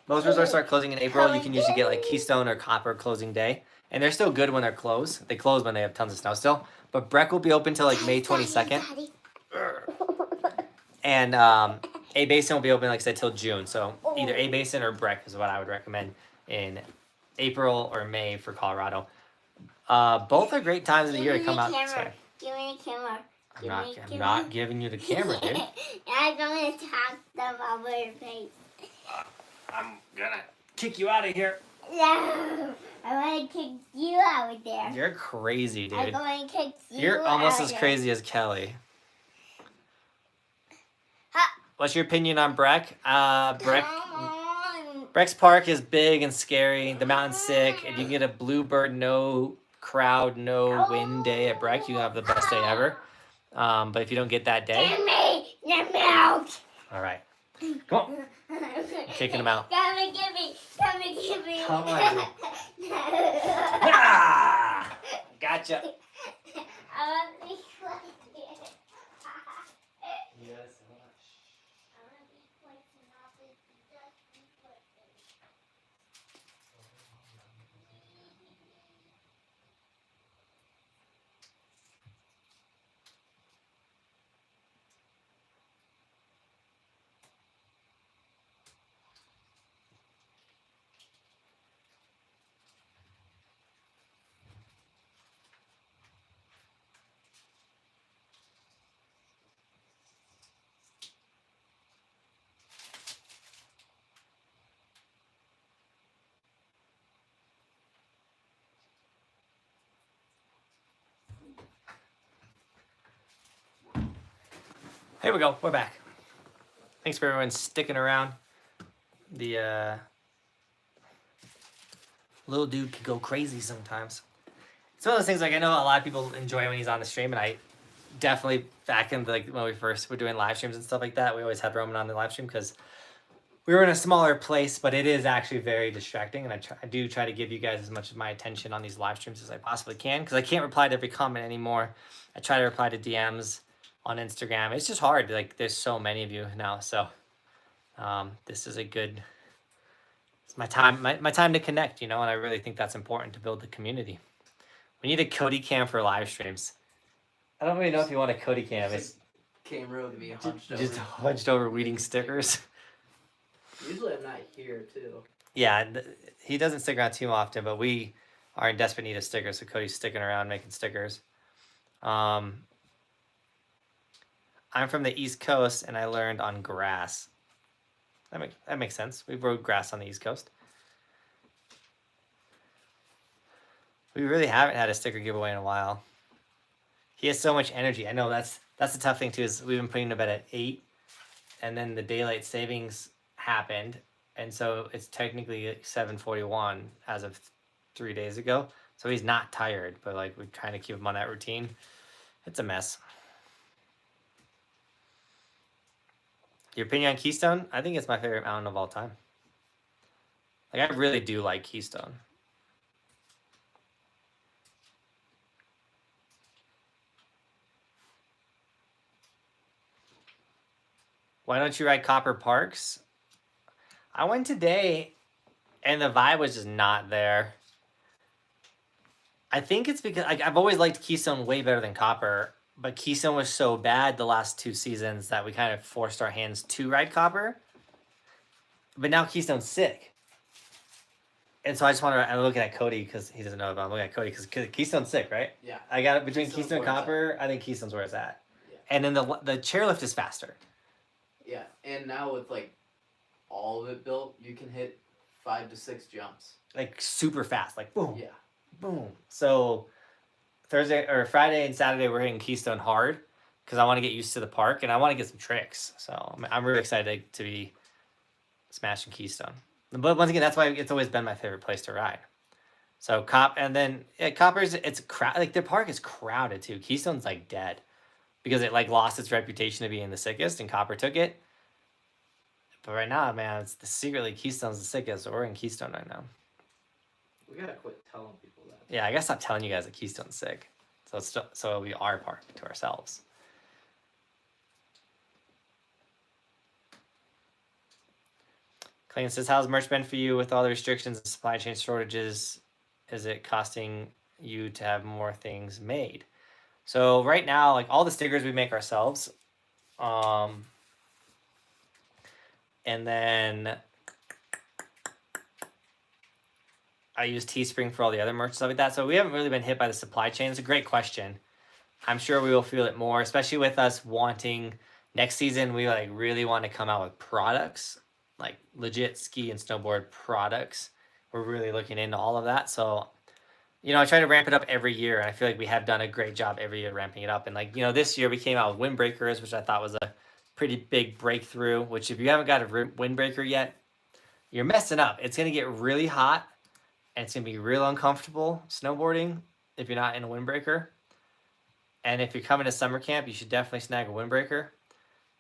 Most resorts start closing in April. You can usually get like Keystone or Copper closing day. And they're still good when they're closed. They close when they have tons of snow still. But Breck will be open till like May 22nd. And A Basin will be open, like I said, till June. So either A Basin or Breck is what I would recommend in April or May for Colorado. Both are great times of the year to come out. Sorry. Give me the camera. I'm not giving you the camera, dude. I'm going to talk them over your face. I'm gonna kick you out of here. No, I want to kick you out of there. You're crazy, I'm dude. going to kick you You're almost out as of crazy as Kelly. Ha. What's your opinion on Breck? there. Breck's Park is big and scary. The mountain's sick. If you get a bluebird, no crowd, no wind day at Breck, you have the best day ever. But if you don't get that day, Give me the milk. all right. Come on. Kicking him out. Come and give me. Come and give me. Come on. Ah! Gotcha. I want to be quiet. Yes. I want to be quiet and not be just be quiet. Here we go. We're back. Thanks for everyone sticking around. The little dude could go crazy sometimes. It's one of those things, like, I know a lot of people enjoy when he's on the stream, and I definitely, back in like when we first were doing live streams and stuff like that, we always had Roman on the live stream because we were in a smaller place, but it is actually very distracting, and I do try to give you guys as much of my attention on these live streams as I possibly can, because I can't reply to every comment anymore. I try to reply to DMs on Instagram. It's just hard. Like, there's so many of you now, so This is a good. It's my time. My time to connect. And I really think that's important to build the community. We need a Cody cam for live streams. I don't really know if you want a Cody cam. It's camera with me hunched over. just hunched over reading stickers. Usually I'm not here too. Yeah, he doesn't stick around too often, but we are in desperate need of stickers, so Cody's sticking around making stickers. I'm from the East Coast, and I learned on grass. That makes sense. We rode grass on the East Coast. We really haven't had a sticker giveaway in a while. He has so much energy. I know that's the tough thing too. Is we've been putting him to bed at 8, and then the daylight savings happened, and so it's technically 7:41 as of 3 days ago. So he's not tired, but like we're trying to keep him on that routine. It's a mess. Your opinion on Keystone? I think it's my favorite mountain of all time. Like I really do like Keystone. Why don't you ride Copper Parks? I went today, and the vibe was just not there. I think it's because I've always liked Keystone way better than Copper, but Keystone was so bad the last 2 seasons that we kind of forced our hands to ride Copper. But now Keystone's sick. And so I just want to, I'm looking at Cody because he doesn't know about it. I'm looking at Cody because Keystone's sick, right? Yeah. I got it between Keystone's Keystone and where it's Copper. I think Keystone's where it's at. Yeah. And then the chairlift is faster. Yeah, and now with like all of it built, you can hit 5 to 6 jumps. Like super fast, like boom, Yeah. boom. So Thursday or Friday and Saturday we're hitting Keystone hard because I want to get used to the park and I want to get some tricks. So I'm really excited to be smashing Keystone. But once again, that's why it's always been my favorite place to ride. So Copper's it's like the park is crowded too. Keystone's like dead because it like lost its reputation of being the sickest and Copper took it. But right now, man, it's secretly Keystone's the sickest. So we're in Keystone right now. We gotta quit telling people that. Yeah, I gotta stop telling you guys that Keystone's sick. So it'll be our park to ourselves. Clayton says, how's merch been for you with all the restrictions and supply chain shortages? Is it costing you to have more things made? So right now, like all the stickers we make ourselves. And then I use Teespring for all the other merch and stuff like that. So we haven't really been hit by the supply chain. It's a great question. I'm sure we will feel it more, especially with us wanting next season. We like really want to come out with products, like legit ski and snowboard products. We're really looking into all of that. So, I try to ramp it up every year, and I feel like we have done a great job every year ramping it up. And like, this year we came out with windbreakers, which I thought was a pretty big breakthrough, which if you haven't got a windbreaker yet, you're messing up. It's going to get really hot, and it's going to be real uncomfortable snowboarding if you're not in a windbreaker. And if you're coming to summer camp, you should definitely snag a windbreaker.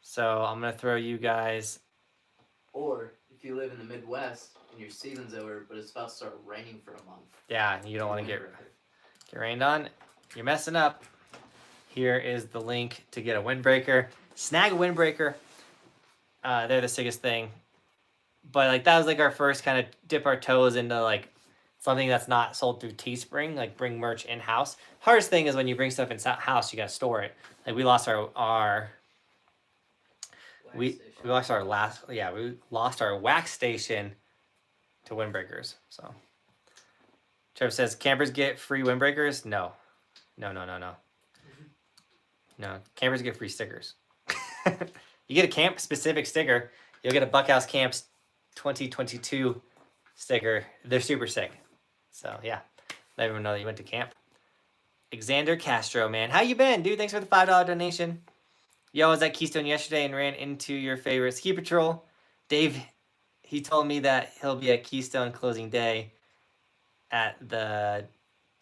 So I'm going to throw you guys... Or if you live in the Midwest and your season's over, but it's about to start raining for a month. Yeah, you don't want to get rained on. You're messing up. Here is the link to get a windbreaker. Snag a windbreaker. They're the sickest thing. But like that was like our first kind of dip our toes into like something that's not sold through Teespring, like bring merch in-house. Hardest thing is when you bring stuff in-house, you got to store it. Like we lost our we lost our wax station to windbreakers. So Trevor says, campers get free windbreakers? No. No, campers get free stickers. You get a camp-specific sticker, you'll get a Buckhouse Camps 2022 sticker. They're super sick. So, yeah. Let everyone know that you went to camp. Alexander Castro, man. How you been, dude? Thanks for the $5 donation. Yo, I was at Keystone yesterday and ran into your favorite ski patrol. Dave, he told me that he'll be at Keystone closing day at the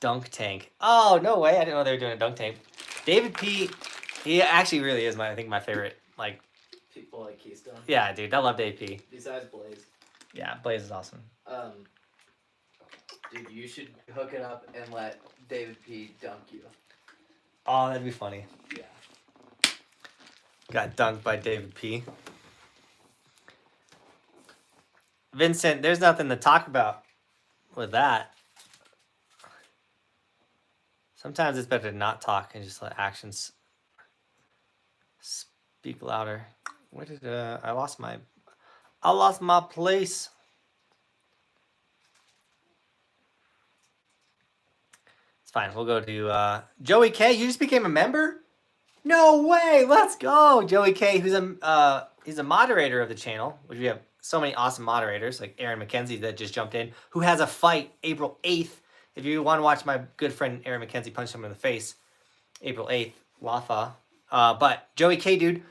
dunk tank. Oh, no way. I didn't know they were doing a dunk tank. David P, he actually really is my favorite, like... People like Keystone. Yeah, dude. I love Dave P. Besides Blaze. Yeah, Blaze is awesome. Dude, you should hook it up and let David P dunk you. Oh, that'd be funny. Yeah. Got dunked by David P. Vincent, there's nothing to talk about with that. Sometimes it's better to not talk and just let actions speak louder. Where did I lost my place. It's fine. We'll go to Joey K. You just became a member? No way! Let's go, Joey K. Who's he's a moderator of the channel, which we have so many awesome moderators like Aaron McKenzie that just jumped in, who has a fight April 8th. If you want to watch my good friend Aaron McKenzie punch him in the face, April 8th, Wafa. But Joey K, dude,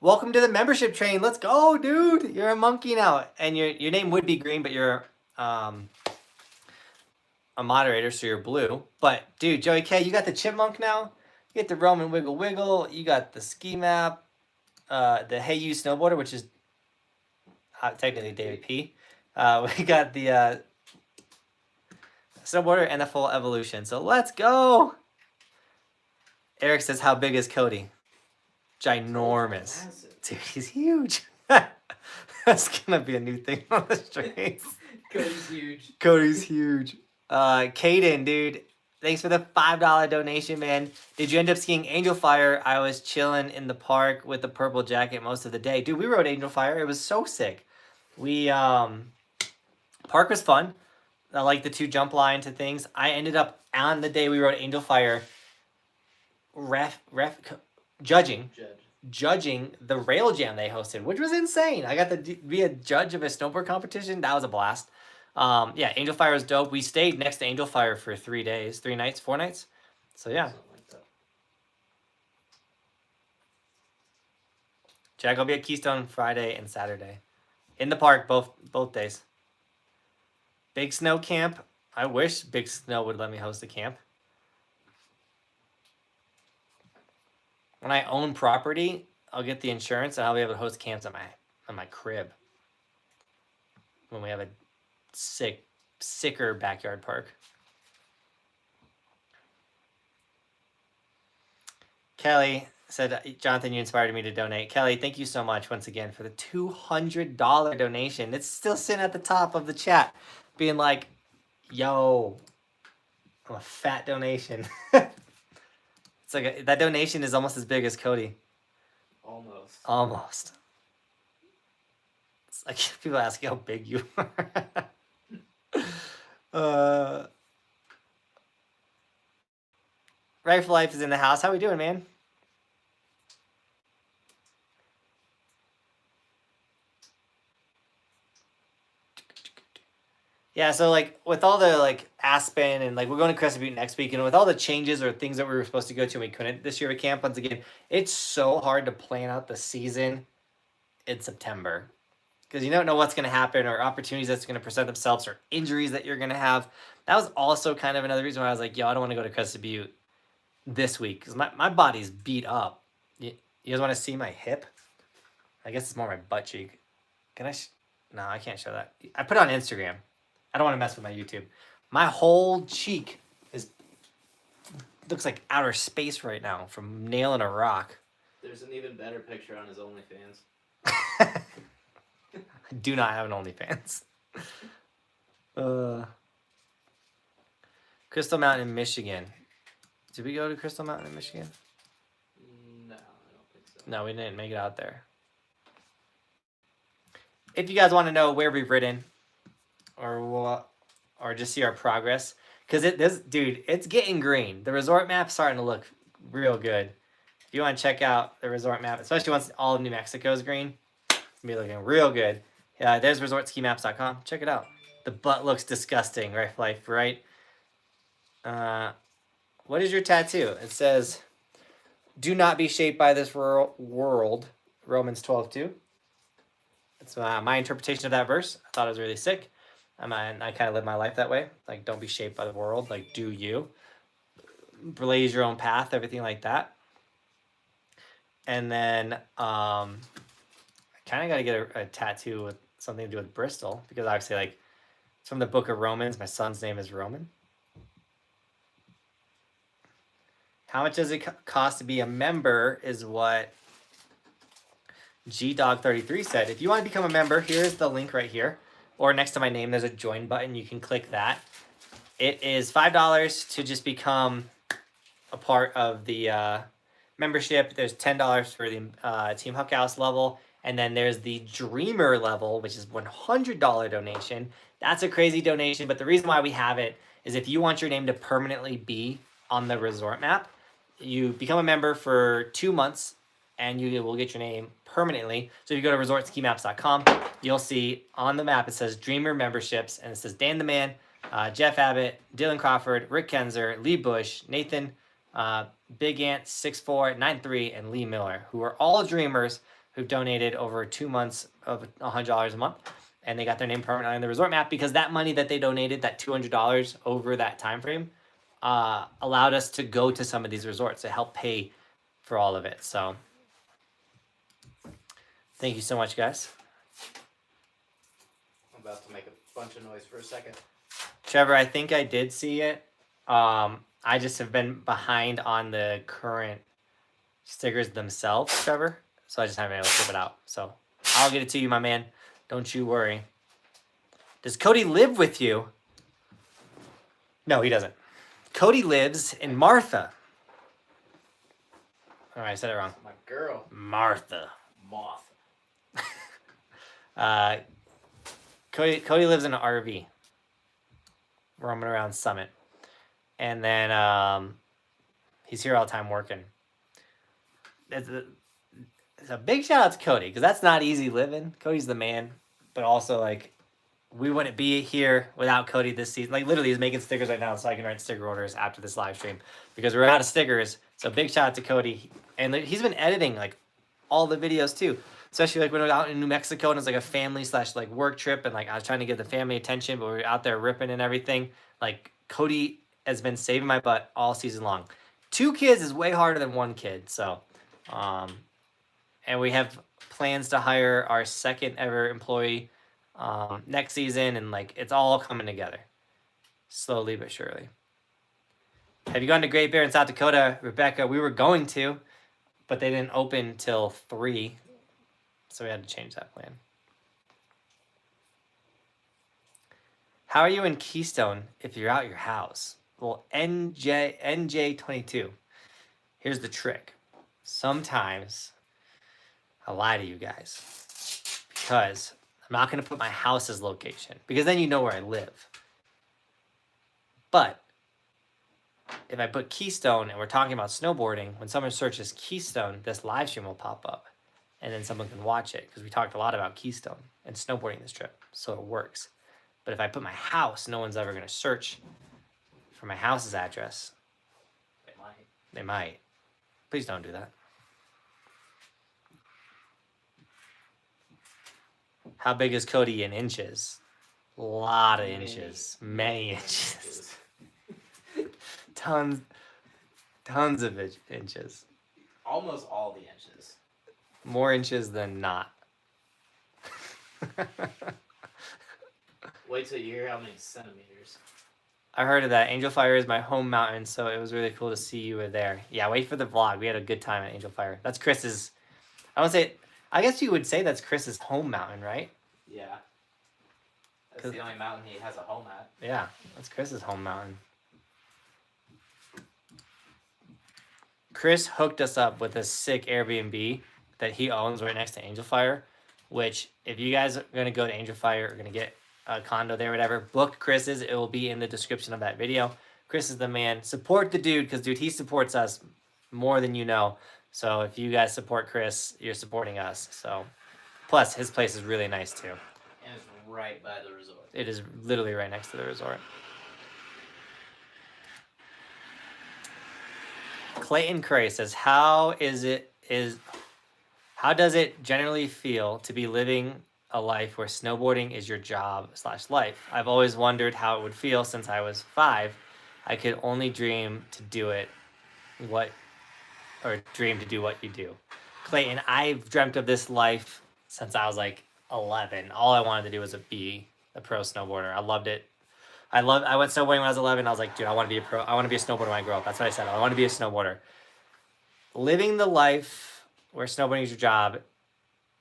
welcome to the membership train. Let's go, dude. You're a monkey now, and your name would be green, but you're a moderator, so you're blue. But dude, Joey K, you got the chipmunk now. You get the Roman Wiggle Wiggle. You got the ski map, the Hey You Snowboarder, which is technically David P. We got the Snowboarder and the full evolution. So let's go. Eric says, how big is Cody? Ginormous. Dude, he's huge. That's going to be a new thing on the streets. Cody's huge. Cody's huge. Caden, dude, thanks for the $5 donation, man. Did you end up skiing Angel Fire? I was chilling in the park with the purple jacket most of the day. Dude, we rode Angel Fire. It was so sick. We, park was fun. I like the 2 jump line to things. I ended up on the day we rode Angel Fire judging the rail jam they hosted, which was insane. I got to be a judge of a snowboard competition. That was a blast. Yeah, Angel Fire was dope. We stayed next to Angel Fire for 4 nights. So yeah. Jack, I'll be at Keystone Friday and Saturday. In the park both days. Big Snow Camp. I wish Big Snow would let me host a camp. When I own property, I'll get the insurance and I'll be able to host camps at my crib. When we have a sicker backyard park. Kelly said, Jonathan, you inspired me to donate. Kelly, thank you so much once again for the $200 donation. It's still sitting at the top of the chat, being like, yo, I'm a fat donation. It's like that donation is almost as big as Cody. Almost. It's like people ask how big you are. Rifle Life is in the house. How we doing, man? Yeah, so like with all the like Aspen and like we're going to Crescent Butte next week, and with all the changes or things that we were supposed to go to and we couldn't this year at camp, once again, it's so hard to plan out the season in September because you don't know what's going to happen or opportunities that's going to present themselves or injuries that you're going to have. That was also kind of another reason why I was like, yo, I don't want to go to Crescent Butte this week because my body's beat up. You guys want to see my hip? I guess it's more my butt cheek. Can I? No, I can't show that. I put it on Instagram. I don't want to mess with my YouTube. My whole cheek looks like outer space right now from nailing a rock. There's an even better picture on his OnlyFans. I do not have an OnlyFans. Crystal Mountain in Michigan. Did we go to Crystal Mountain in Michigan? No, I don't think so. No, we didn't make it out there. If you guys want to know where we've ridden, or just see our progress, because dude, it's getting green. The resort map's starting to look real good. If you want to check out the resort map, especially once all of New Mexico is green, it's gonna be looking real good. There's resortskimaps.com. Check it out. The butt looks disgusting, right, Life, right? What is your tattoo? It says, "Do not be shaped by this world." Romans 12:2. That's my interpretation of that verse. I thought it was really sick. I kind of live my life that way. Like, don't be shaped by the world. Like, do you. Blaze your own path, everything like that. And then I kind of got to get a tattoo with something to do with Bristol. Because obviously, like, it's from the book of Romans. My son's name is Roman. How much does it cost to be a member is what GDog33 said. If you want to become a member, here's the link right here. or next to my name, there's a join button. You can click that. It is $5 to just become a part of the membership. There's $10 for the Team Buckhouse level. And then there's the Dreamer level, which is $100 donation. That's a crazy donation. But the reason why we have it is if you want your name to permanently be on the resort map, you become a member for 2 months and you will get your name permanently. So if you go to resortskimaps.com, you'll see on the map it says Dreamer memberships, and it says Dan the Man, Jeff Abbott, Dylan Crawford, Rick Kenzer, Lee Bush, Nathan, Big Ant 6493, and Lee Miller, who are all dreamers who've donated over 2 months of $100 a month, and they got their name permanently on the resort map because that money that they donated, that $200 over that time frame, allowed us to go to some of these resorts to help pay for all of it. So thank you so much, guys. I'm about to make a bunch of noise for a second. Trevor, I think I did see it. I just have been behind on the current stickers themselves, Trevor. So I just haven't been able to flip it out. So I'll get it to you, my man. Don't you worry. Does Cody live with you? No, he doesn't. Cody lives in Martha. All right, I said it wrong. My girl. Martha. Moth. Cody lives in an RV. Roaming around Summit. And then he's here all the time working. It's a big shout out to Cody, because that's not easy living. Cody's the man. But also, like, we wouldn't be here without Cody this season. Like, literally, he's making stickers right now so I can write sticker orders after this live stream because we're out of stickers. So big shout out to Cody. And he's been editing, like, all the videos, too. Especially, like, when we were out in New Mexico and it was, like, a family / like, work trip. And, like, I was trying to get the family attention, but we were out there ripping and everything. Like, Cody has been saving my butt all season long. 2 kids is way harder than 1 kid. So, and we have plans to hire our second ever employee next season, and like it's all coming together slowly but surely. Have you gone to Great Bear in South Dakota, Rebecca? We were going to, but they didn't open till 3, so we had to change that plan. How are you in Keystone if you're out your house? Well, NJ22. Here's the trick. Sometimes I lie to you guys because I'm not going to put my house's location because then you know where I live. But if I put Keystone and we're talking about snowboarding, when someone searches Keystone, this live stream will pop up and then someone can watch it because we talked a lot about Keystone and snowboarding this trip, so it works. But if I put my house, no one's ever going to search for my house's address. They might. Please don't do that. How big is Cody in inches? A lot of inches. Many inches. Tons of inches. Almost all the inches. More inches than not. Wait till you hear how many centimeters. I heard of that. Angel Fire is my home mountain, so it was really cool to see you were there. Yeah, wait for the vlog. We had a good time at Angel Fire. That's Chris's. I guess you would say that's Chris's home mountain, right? Yeah. That's the only mountain he has a home at. Yeah, that's Chris's home mountain. Chris hooked us up with a sick Airbnb that he owns right next to Angel Fire, which if you guys are going to go to Angel Fire or going to get a condo there, whatever, book Chris's. It will be in the description of that video. Chris is the man. Support the dude because, dude, he supports us more than you know. So if you guys support Chris, you're supporting us. So plus his place is really nice too. And it's right by the resort. It is literally right next to the resort. Clayton Cray says, how does it generally feel to be living a life where snowboarding is your job / life? I've always wondered how it would feel since I was 5. I could only dream to do what you do. Clayton, I've dreamt of this life since I was like 11. All I wanted to do was be a pro snowboarder. I loved it. I went snowboarding when I was 11. I was like, dude, I want to be a pro. I want to be a snowboarder when I grow up. That's what I said. I want to be a snowboarder. Living the life where snowboarding is your job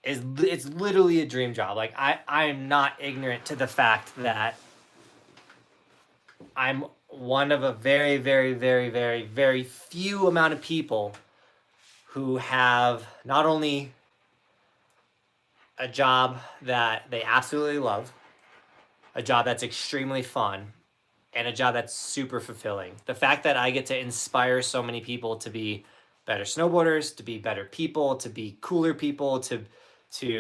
it's literally a dream job. Like I am not ignorant to the fact that I'm one of a very, very, very, very, very few amount of people who have not only a job that they absolutely love, a job that's extremely fun, and a job that's super fulfilling. The fact that I get to inspire so many people to be better snowboarders, to be better people, to be cooler people, to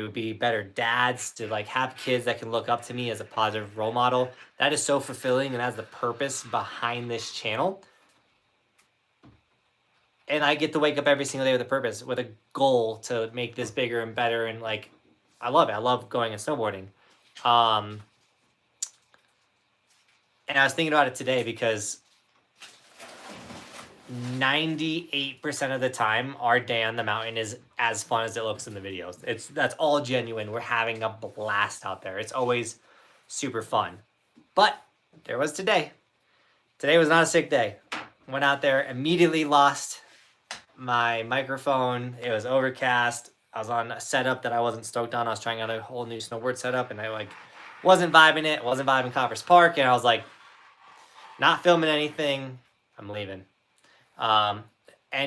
be better dads, to like have kids that can look up to me as a positive role model. That is so fulfilling, and that's the purpose behind this channel. And I get to wake up every single day with a purpose, with a goal to make this bigger and better. And like, I love it. I love going and snowboarding. And I was thinking about it today because 98% of the time, our day on the mountain is as fun as it looks in the videos. That's all genuine. We're having a blast out there. It's always super fun. But there was today. Today was not a sick day. Went out there, immediately lost my microphone. It was overcast. I was on a setup that I wasn't stoked on. I was trying out a whole new snowboard setup, and I like wasn't vibing it. Wasn't vibing Coppers Park, and I was like, not filming anything. I'm leaving. And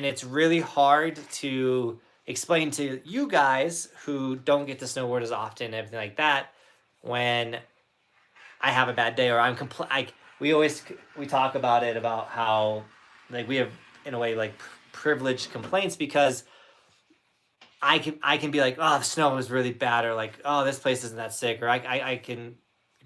it's really hard to explain to you guys who don't get to snowboard as often and everything like that when I have a bad day or I'm we talk about it, about how like we have in a way like privileged complaints because I can be like, oh, the snow was really bad, or like, oh, this place isn't that sick, or I can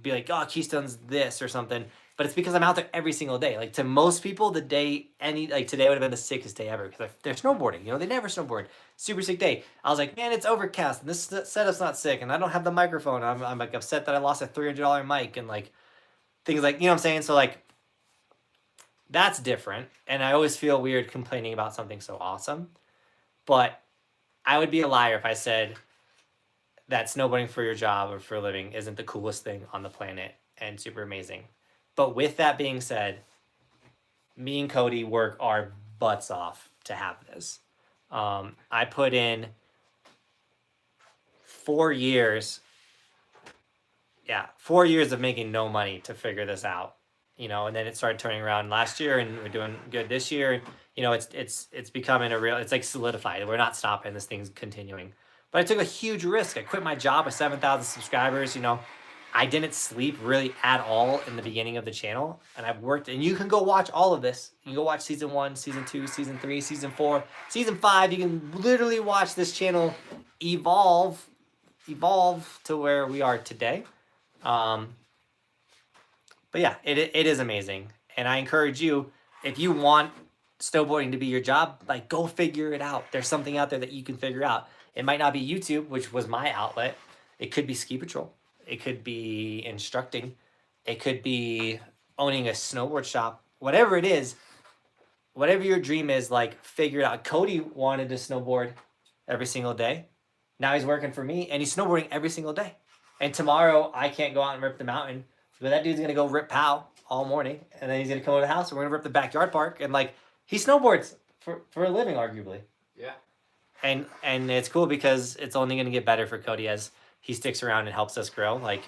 be like, oh, Keystone's this or something. But it's because I'm out there every single day. Like to most people, the day today would have been the sickest day ever because they're snowboarding. You know, they never snowboard. Super sick day. I was like, man, it's overcast and this setup's not sick, and I don't have the microphone. I'm like upset that I lost a $300 mic and like things like, you know what I'm saying? So like that's different. And I always feel weird complaining about something so awesome. But I would be a liar if I said that snowboarding for your job or for a living isn't the coolest thing on the planet and super amazing. But with that being said, me and Cody work our butts off to have this. I put in 4 years. Yeah, 4 years of making no money to figure this out. You know, and then it started turning around last year, and we're doing good this year. You know, it's becoming it's like solidified. We're not stopping. This thing's continuing. But I took a huge risk. I quit my job with 7,000 subscribers. You know, I didn't sleep really at all in the beginning of the channel, and I've worked, and you can go watch all of this. You can go watch season 1, season 2, season 3, season 4, season 5. You can literally watch this channel evolve to where we are today. But yeah, it is amazing. And I encourage you, if you want snowboarding to be your job, like go figure it out. There's something out there that you can figure out. It might not be YouTube, which was my outlet. It could be ski patrol. It could be instructing. It could be owning a snowboard shop. Whatever it is, whatever your dream is, like figure it out. Cody wanted to snowboard every single day. Now he's working for me and he's snowboarding every single day. And tomorrow I can't go out and rip the mountain, but that dude's gonna go rip POW all morning, and then he's gonna come to the house and we're gonna rip the backyard park, and like he snowboards for a living, arguably. Yeah. And it's cool because it's only gonna get better for Cody as he sticks around and helps us grow. Like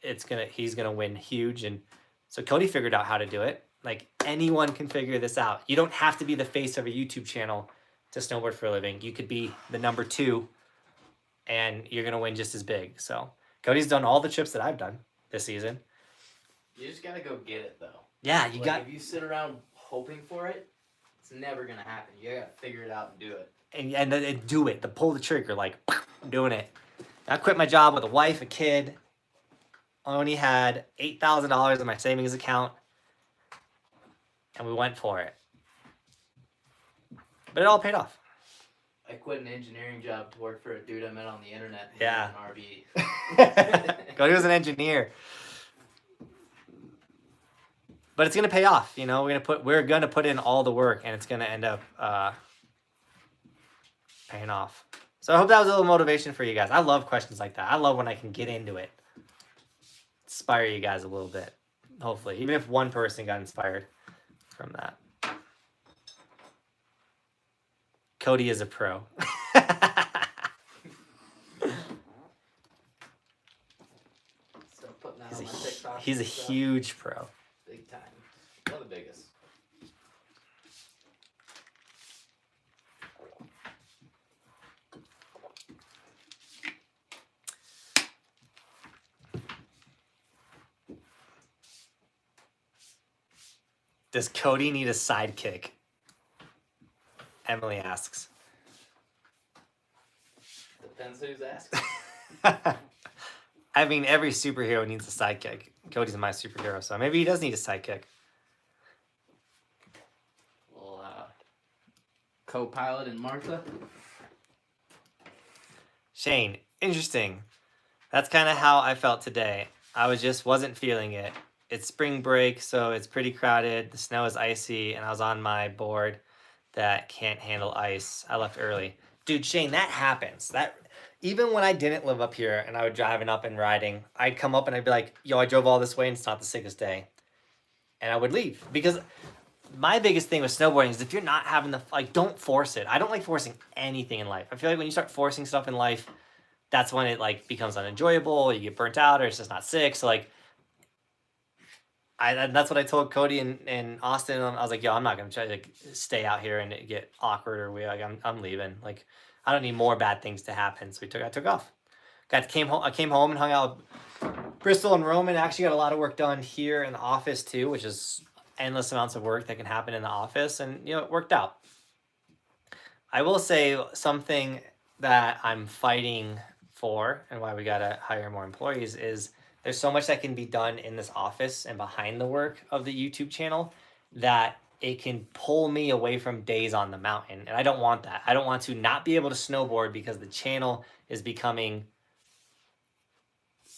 he's gonna win huge. And so Cody figured out how to do it. Like anyone can figure this out. You don't have to be the face of a YouTube channel to snowboard for a living. You could be the number 2 and you're gonna win just as big. So Cody's done all the trips that I've done this season. You just gotta go get it though. Yeah, if you sit around hoping for it, it's never gonna happen. You gotta figure it out and do it. And do it. Pull the trigger, like doing it. I quit my job with a wife, a kid. I only had $8,000 in my savings account, and we went for it. But it all paid off. I quit an engineering job to work for a dude I met on the internet. Yeah. An RV. Cody was an engineer. But it's gonna pay off, you know. We're gonna put in all the work, and it's gonna end up paying off. So I hope that was a little motivation for you guys. I love questions like that. I love when I can get into it. Inspire you guys a little bit, hopefully. Even if one person got inspired from that. Cody is a pro. He's a stuff. huge pro. Big time. One of the biggest. Does Cody need a sidekick? Emily asks. Depends who's asking. I mean, every superhero needs a sidekick. Cody's my superhero, so maybe he does need a sidekick. Little co-pilot and Martha. Shane, interesting. That's kind of how I felt today. I wasn't feeling it. It's spring break, so it's pretty crowded. The snow is icy, and I was on my board that can't handle ice. I left early. Dude, Shane, that happens. Even when I didn't live up here and I was driving up and riding, I'd come up and I'd be like, yo, I drove all this way and it's not the sickest day. And I would leave. Because my biggest thing with snowboarding is if you're not having don't force it. I don't like forcing anything in life. I feel like when you start forcing stuff in life, that's when it becomes unenjoyable, you get burnt out, or it's just not sick. So that's what I told Cody and Austin. I was like, yo, I'm not gonna try to stay out here and get awkward or weird. I'm leaving. I don't need more bad things to happen. So I took off. I came home and hung out with Bristol and Roman. Actually got a lot of work done here in the office too, which is endless amounts of work that can happen in the office, and it worked out. I will say something that I'm fighting for and why we gotta hire more employees is there's so much that can be done in this office and behind the work of the YouTube channel that it can pull me away from days on the mountain. And I don't want that. I don't want to not be able to snowboard because the channel is becoming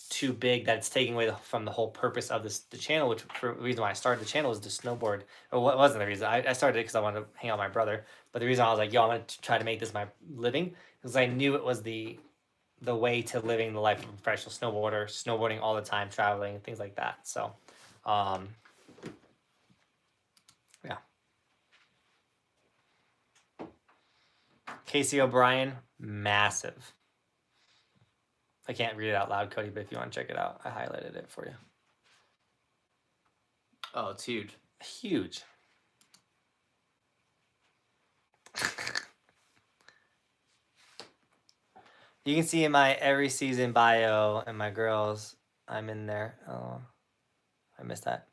too big that it's taking away from the whole purpose of the channel, which for the reason why I started the channel was to snowboard. Or what wasn't the reason? I started it because I wanted to hang out with my brother. But the reason I was like, yo, I'm going to try to make this my living because I knew it was the way to living the life of a professional snowboarder, snowboarding all the time, traveling, things like that. So, yeah. Casey O'Brien, massive. I can't read it out loud, Cody, but if you want to check it out, I highlighted it for you. Oh, it's huge. Huge. You can see in my every season bio and my girls, I'm in there. Oh, I missed that.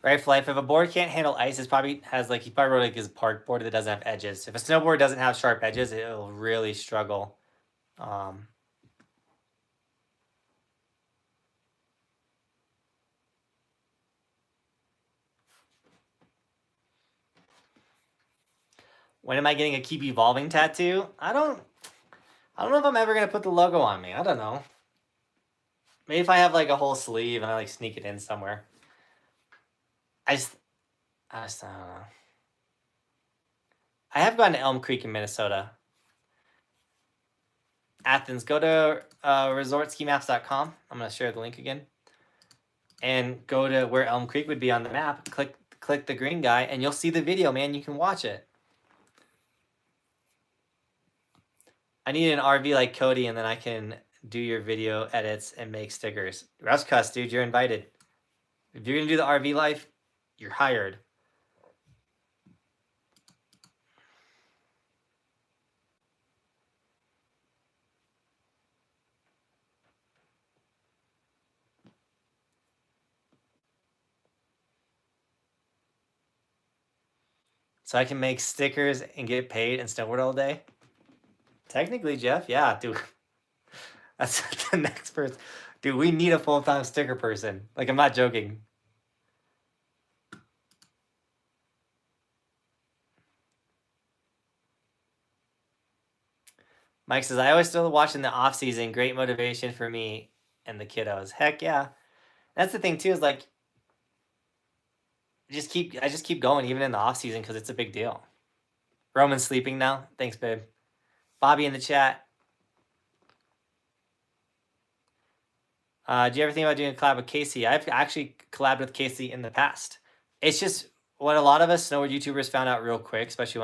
Right for life. If a board can't handle ice, he probably wrote his park board that doesn't have edges. If a snowboard doesn't have sharp edges, it'll really struggle. When am I getting a Keep Evolving tattoo? I don't know if I'm ever gonna put the logo on me. I don't know. Maybe if I have a whole sleeve and I sneak it in somewhere. I just don't know. I have gone to Elm Creek in Minnesota. Athens, go to resortskimaps.com. I'm going to share the link again. And go to where Elm Creek would be on the map. Click the green guy, and you'll see the video, man. You can watch it. I need an RV like Cody, and then I can do your video edits and make stickers. Rush Cuss, dude, you're invited. If you're going to do the RV life, you're hired. So I can make stickers and get paid and snowboard all day? Technically, Jeff, yeah, dude. That's the next person. Dude, we need a full-time sticker person. I'm not joking. Mike says, I always still watch in the off-season. Great motivation for me and the kiddos. Heck yeah. That's the thing, too, is I just keep going even in the off-season because it's a big deal. Roman's sleeping now. Thanks, babe. Bobby in the chat. Do you ever think about doing a collab with Casey? I've actually collabed with Casey in the past. It's just what a lot of us snowboard YouTubers found out real quick, especially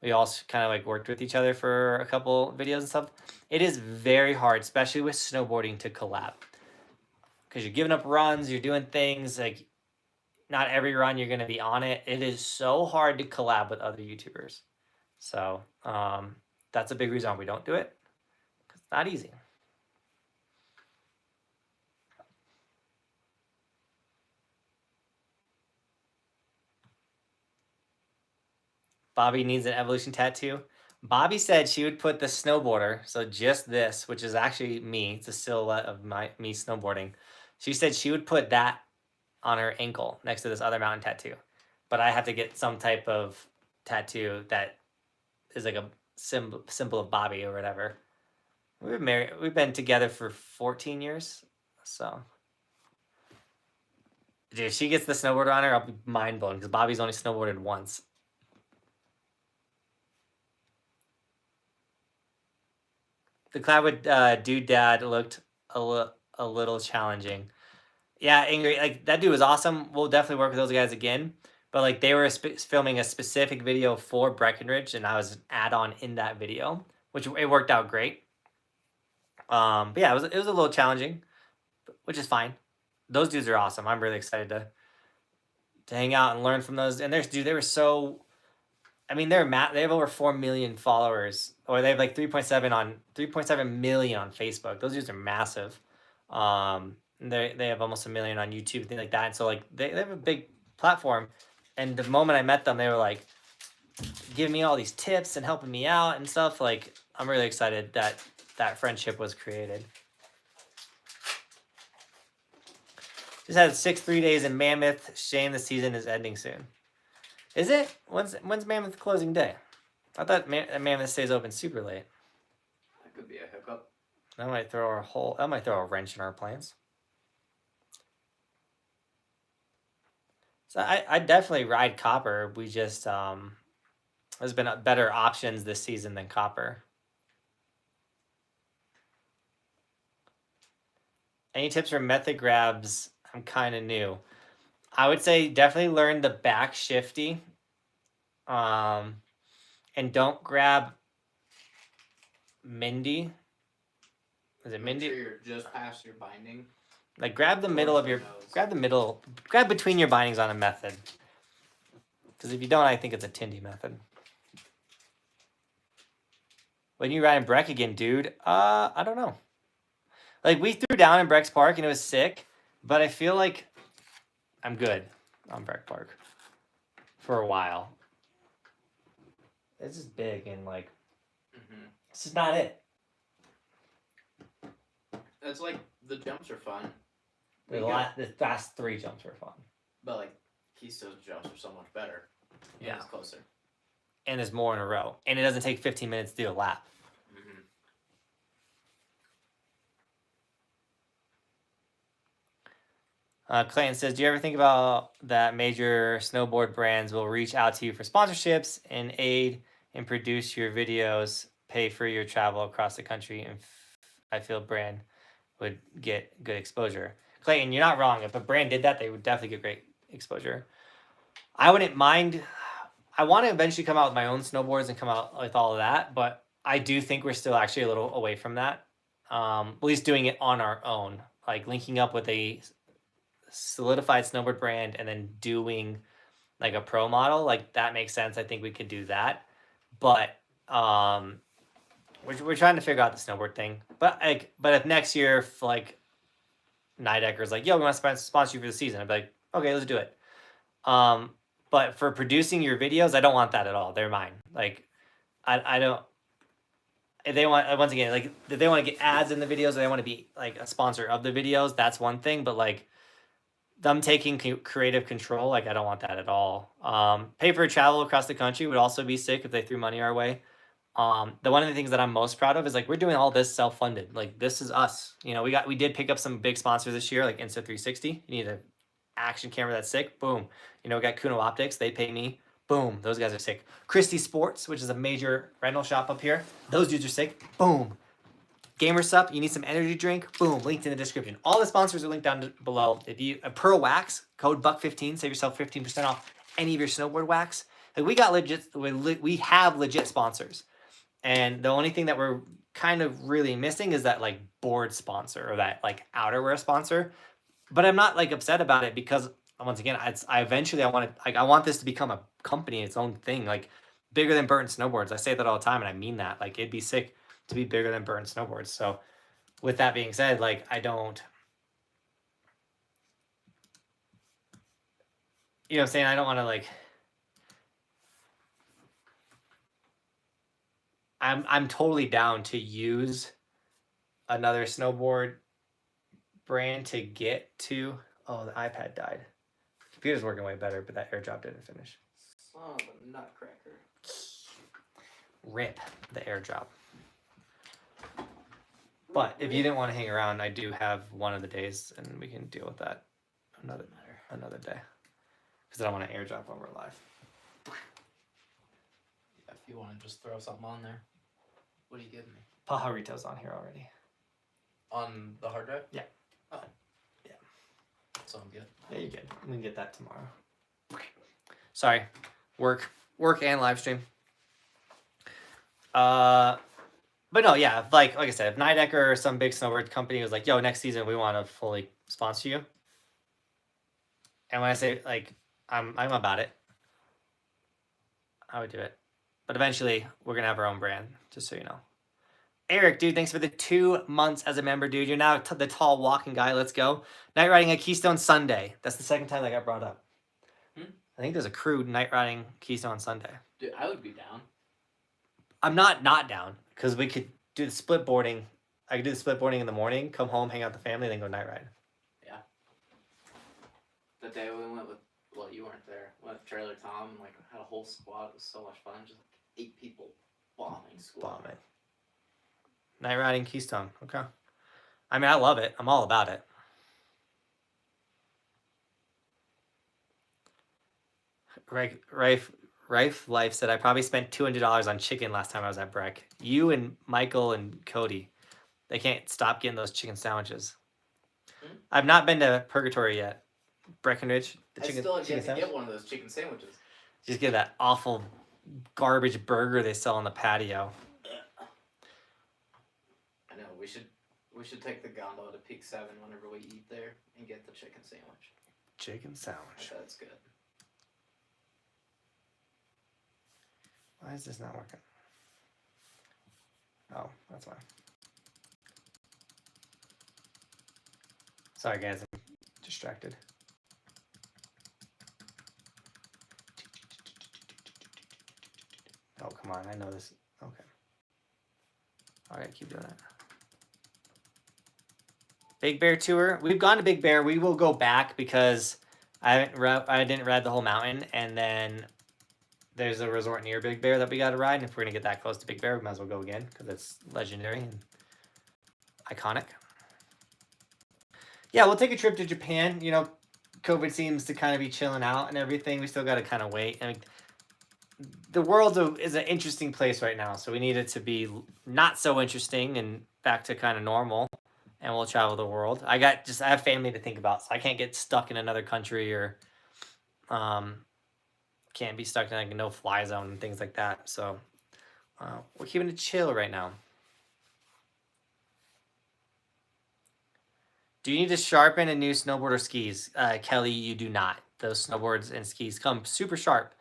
We also kind of like worked with each other for a couple videos and stuff. It is very hard, especially with snowboarding, to collab because you're giving up runs, you're doing things like not every run you're going to be on it. It is so hard to collab with other YouTubers. So that's a big reason why we don't do it. It's not easy. Bobby needs an evolution tattoo. Bobby said she would put the snowboarder, so just this, which is actually me. It's a silhouette of me snowboarding. She said she would put that on her ankle next to this other mountain tattoo. But I have to get some type of tattoo that is like a symbol of Bobby or whatever. We've been together for 14 years. So dude, if she gets the snowboarder on her, I'll be mind blown because Bobby's only snowboarded once. The collab with Dude Dad looked a little challenging. Yeah, Ingrid, like that dude was awesome. We'll definitely work with those guys again. But like they were filming a specific video for Breckenridge, and I was an add-on in that video, which it worked out great. But yeah, it was a little challenging, which is fine. Those dudes are awesome. I'm really excited to hang out and learn from those. And they were so. I mean, they have over 4 million followers, or they have like 3.7 million on Facebook. Those dudes are massive. They have almost 1 million on YouTube, things like that. And so like they have a big platform. And the moment I met them, they were like giving me all these tips and helping me out and stuff. Like I'm really excited that friendship was created. Just had 3 days in Mammoth. Shame the season is ending soon. Is it? When's Mammoth closing day? I thought Mammoth stays open super late. That could be a hiccup. That might throw a wrench in our plans. So I definitely ride Copper. We just there's been better options this season than Copper. Any tips for method grabs? I'm kind of new. I would say definitely learn the back shifty. And don't grab Mindy. Is it Mindy? Make sure you're just past your binding. Like grab the middle of your grab between your bindings on a method. Because if you don't, I think it's a Tindy method. When you ride in Breck again, dude, I don't know. Like we threw down in Breck's Park and it was sick, but I feel like I'm good on Breck Park for a while. This is big and like this is not it. It's like the jumps are fun. The last 3 jumps were fun. But like Keystone's jumps are so much better. Yeah, it's closer. And there's more in a row. And it doesn't take 15 minutes to do a lap. Clayton says, do you ever think about that major snowboard brands will reach out to you for sponsorships and aid and produce your videos, pay for your travel across the country, and I feel brand would get good exposure? Clayton, you're not wrong. If a brand did that, they would definitely get great exposure. I wouldn't mind. I want to eventually come out with my own snowboards and come out with all of that, but I do think we're still actually a little away from that. At least doing it on our own, like linking up with a solidified snowboard brand and then doing like a pro model, like that makes sense. I think we could do that, but we're trying to figure out the snowboard thing. But if next year, if like Nidecker's like, yo, we want to sponsor you for the season, I'd be like, okay, let's do it. But for producing your videos, I don't want that at all. They're mine. Like I don't. If they want, once again, like if they want to get ads in the videos, or they want to be like a sponsor of the videos, that's one thing. But like them taking creative control, like I don't want that at all. Pay for travel across the country would also be sick if they threw money our way. One of the things that I'm most proud of is like we're doing all this self-funded. Like this is us. You know, we did pick up some big sponsors this year, like Insta360. You need an action camera that's sick. Boom. You know, we got Khuno Optics. They pay me. Boom. Those guys are sick. Christie Sports, which is a major rental shop up here. Those dudes are sick. Boom. Gamer Sup, you need some energy drink. Boom. Linked in the description. All the sponsors are linked down below. If you Pearl Wax, code BUCK15, save yourself 15% off any of your snowboard wax. Like we got we have legit sponsors, and the only thing that we're kind of really missing is that like board sponsor or that like outerwear sponsor. But I'm not like upset about it because once again, I eventually I want this to become a company, its own thing, like bigger than Burton Snowboards. I say that all the time, and I mean that. Like it'd be sick to be bigger than Burton Snowboards. So, with that being said, like I don't, you know, what I'm saying I don't want to like. I'm totally down to use another snowboard brand to get to. Oh, the iPad died. Computer's working way better, but that airdrop didn't finish. Son of a nutcracker. Rip the airdrop. But if you didn't want to hang around, I do have one of the days, and we can deal with that another day. Because I don't want to airdrop when we're live. Yeah, if you want to just throw something on there. What are you giving me? Pajarito's on here already. On the hard drive? Yeah. Oh. Yeah. So I'm good. Yeah, you're good. We can get that tomorrow. Sorry. Work and live stream. But no, yeah, like I said, if Nidecker or some big snowboard company was like, yo, next season we want to fully sponsor you. And when I say like I'm about it, I would do it. But eventually we're gonna have our own brand, just so you know. Eric, dude, thanks for the 2 months as a member, dude. You're now the tall walking guy. Let's go. Night riding at Keystone Sunday. That's the second time that got brought up. I think there's a crew night riding Keystone Sunday. Dude, I would be down. I'm not down because we could do the split boarding. I could do the split boarding in the morning, come home, hang out with the family, then go night ride. Yeah. The day we went with, well, you weren't there. Went with Trailer Tom and like had a whole squad. It was so much fun. Just like 8 people bombing squad. Bombing. Night riding Keystone. Okay. I mean, I love it. I'm all about it. Rife Life said, I probably spent $200 on chicken last time I was at Breck. You and Michael and Cody, they can't stop getting those chicken sandwiches. I've not been to Purgatory yet. Breckenridge, I still have yet to get one of those chicken sandwiches. Just get that awful garbage burger they sell on the patio. I know, we should take the gondola to Peak 7 whenever we eat there and get the chicken sandwich. Chicken sandwich. That's good. Why is this not working? Oh, that's why. Sorry, guys. I'm distracted. Oh, come on. I know this. Okay. All right, keep doing that. Big Bear tour. We've gone to Big Bear. We will go back because I didn't ride the whole mountain, and then there's a resort near Big Bear that we got to ride, and if we're going to get that close to Big Bear, we might as well go again because it's legendary and iconic. Yeah, we'll take a trip to Japan. You know, COVID seems to kind of be chilling out and everything. We still got to kind of wait. I mean, the world is an interesting place right now, so we need it to be not so interesting and back to kind of normal, and we'll travel the world. I have family to think about, so I can't get stuck in another country or can't be stuck in like a no-fly zone and things like that. So we're keeping it chill right now. Do you need to sharpen a new snowboard or skis? Kelly, you do not. Those snowboards and skis come super sharp.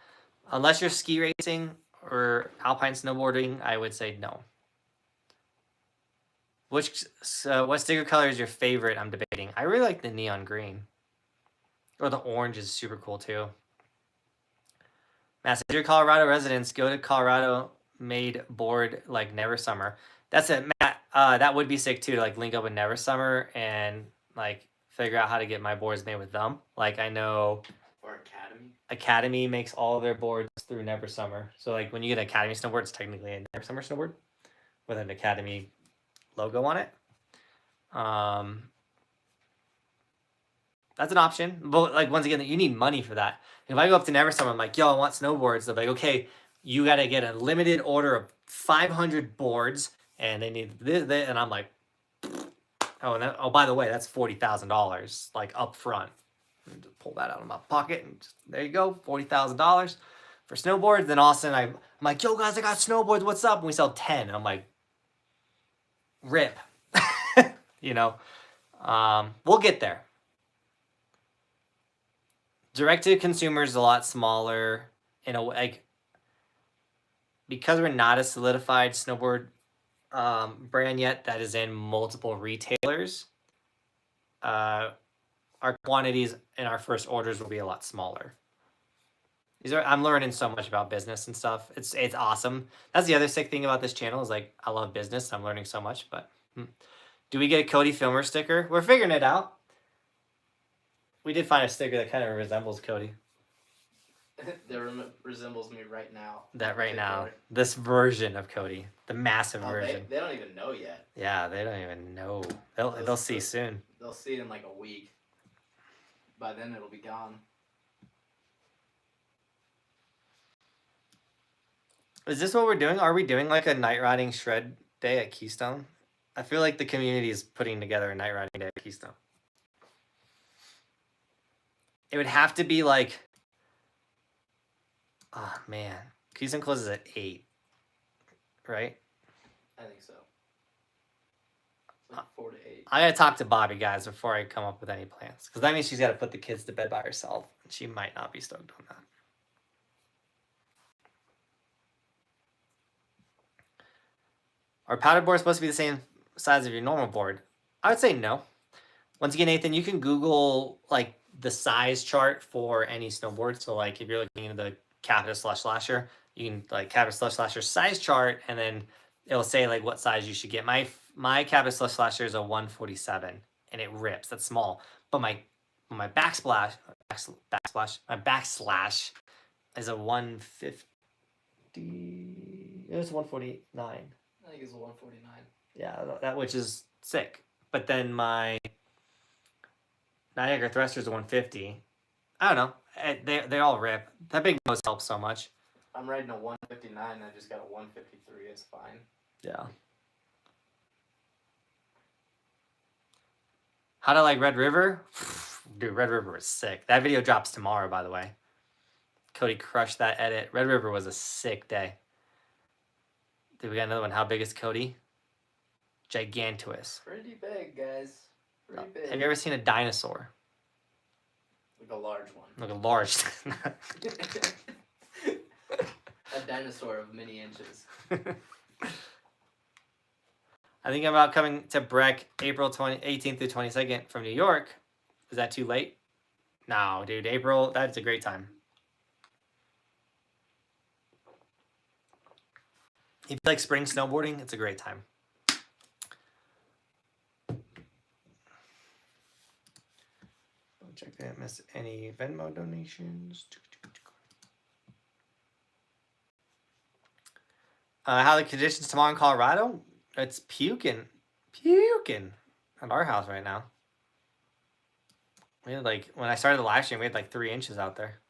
Unless you're ski racing or alpine snowboarding, I would say no. What sticker color is your favorite? I'm debating. I really like the neon green. Or the orange is super cool too. Matt, if you're Colorado residents, go to Colorado made board like Never Summer. That's it, Matt. That would be sick too to like link up with Never Summer and like figure out how to get my boards made with them. Like I know Or Academy makes all of their boards through Never Summer. So like when you get an Academy snowboard, it's technically a Never Summer snowboard with an Academy logo on it. That's an option. But like once again, you need money for that. If I go up to Never Summer, I'm like, yo, I want snowboards. They're like, okay, you got to get a limited order of 500 boards, and they need this, and I'm like, oh, by the way, that's $40,000 like up front. Just pull that out of my pocket, and there you go, $40,000 for snowboards. Then all of a sudden I'm like, yo guys, I got snowboards. What's up? And we sell 10. And I'm like, rip. You know, we'll get there. Direct to consumer is a lot smaller in a way, like, because we're not a solidified snowboard brand yet that is in multiple retailers. Our quantities in our first orders will be a lot smaller. I'm learning so much about business and stuff. It's awesome. That's the other sick thing about this channel is like I love business. I'm learning so much. But do we get a Cody Filmer sticker? We're figuring it out. We did find a sticker that kind of resembles Cody. That resembles me right now. That right now, this version of Cody, the massive version. They don't even know yet. Yeah, they don't even know. They'll see soon. They'll see it in like a week. By then it'll be gone. Is this what we're doing? Are we doing like a night riding shred day at Keystone? I feel like the community is putting together a night riding day at Keystone. It would have to be like, oh man, Keystone closes at 8, right? I think so. It's like 4 to 8. I gotta talk to Bobby, guys, before I come up with any plans. Because that means she's gotta put the kids to bed by herself. And she might not be stoked on that. Our paddle board supposed to be the same size of your normal board? I would say no. Once again, Nathan, you can Google like the size chart for any snowboard. So like if you're looking into the Capita Slush Slasher, you can like Capita Slush Slasher size chart, and then it'll say like what size you should get. My Capita Slush Slasher is a 147, and it rips. That's small. But my backslash is a 150. It was 149. I think it's a 149. Yeah, that which is sick. But then my Niagara Thruster is a 150. I don't know. They all rip. That big nose helps so much. I'm riding a 159. I just got a 153. It's fine. Yeah. How to like Red River? Dude, Red River was sick. That video drops tomorrow, by the way. Cody crushed that edit. Red River was a sick day. Dude, we got another one. How big is Cody? Gigantuous. Pretty big, guys. Pretty big. Have you ever seen a dinosaur? Like a large one. Like a large. A dinosaur of many inches. I think I'm about coming to Breck April 18th through 22nd from New York. Is that too late? No, dude. April, that's a great time. If you like spring snowboarding, it's a great time. Check that. Miss any Venmo donations? How are the conditions tomorrow in Colorado? It's puking at our house right now. We had like, when I started the live stream, we had like 3 inches out there.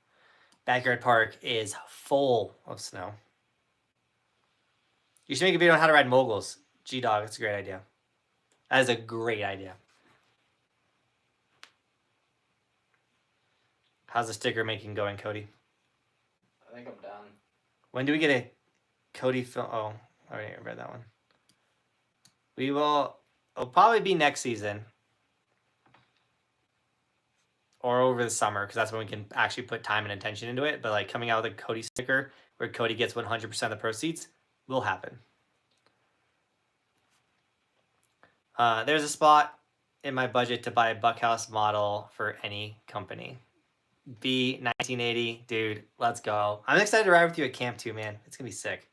Backyard Park is full of snow. You should make a video on how to ride moguls. G-Dog, that's a great idea. That is a great idea. How's the sticker making going, Cody? I think I'm done. When do we get a Cody film? Oh, I already read that one. It'll probably be next season. Or over the summer, because that's when we can actually put time and attention into it. But like coming out with a Cody sticker where Cody gets 100% of the proceeds will happen. There's a spot in my budget to buy a Buckhouse model for any company. B1980, dude, let's go. I'm excited to ride with you at camp too, man. It's gonna be sick.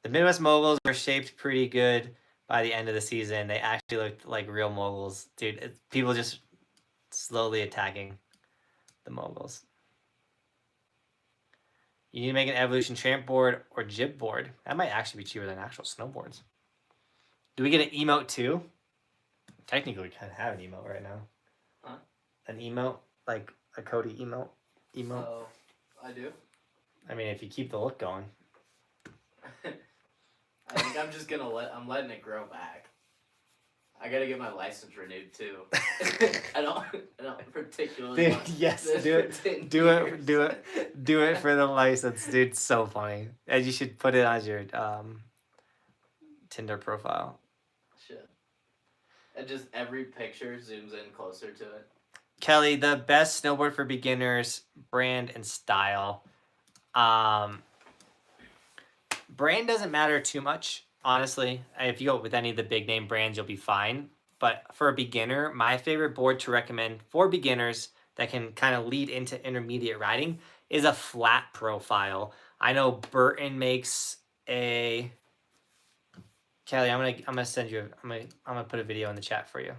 The Midwest moguls were shaped pretty good by the end of the season. They actually looked like real moguls, dude. People just slowly attacking the moguls. You need to make an Evolution tramp board or jib board. That might actually be cheaper than actual snowboards. Do we get an emote too? Technically, we kind of have an emote right now. Huh? An emote? Like a Cody emote? Oh, I do? I mean, if you keep the look going. I think I'm just gonna I'm letting it grow back. I gotta get my license renewed too. I don't particularly Dude, want yes, this do for it, 10 do it, years. do it for the license, dude. It's so funny, and you should put it on your Tinder profile. Shit. And just every picture zooms in closer to it. Kelly, the best snowboard for beginners brand and style. Brand doesn't matter too much, honestly. If you go with any of the big name brands, you'll be fine. But for a beginner, my favorite board to recommend for beginners that can kind of lead into intermediate riding is a flat profile. I know Burton makes a. Kelly, I'm gonna send you. I'm gonna put a video in the chat for you.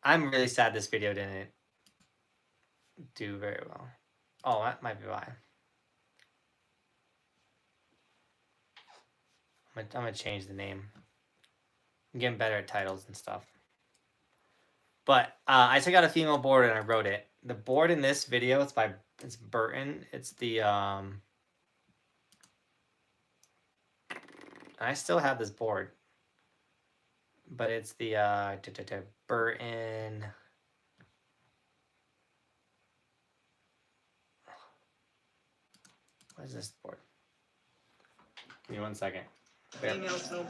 I'm really sad this video didn't do very well. Oh, that might be why. I'm gonna change the name. I'm getting better at titles and stuff. But I took out a female board and I wrote it. The board in this video, it's Burton. It's the I still have this board, but it's the Burton. What is this board? Give me 1 second. Female snow.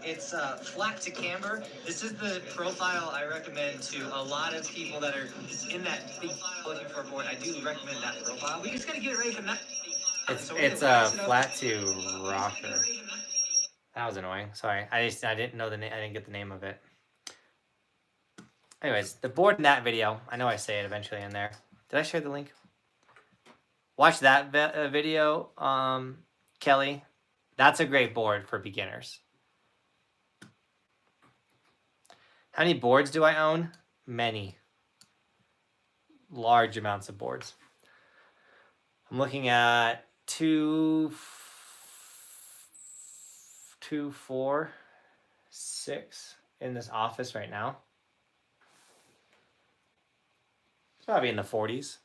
It's flat to camber. This is the profile I recommend to a lot of people that are in that big looking for a board. I do recommend that profile. We just gotta get it ready for that. It's So flat to rocker. That was annoying. Sorry, I didn't know the name. I didn't get the name of it. Anyways, the board in that video. I know I say it eventually in there. Did I share the link? Watch that video, Kelly. That's a great board for beginners. How many boards do I own? Many. Large amounts of boards. I'm looking at 2, 4, 6 in this office right now. It's probably in the 40s.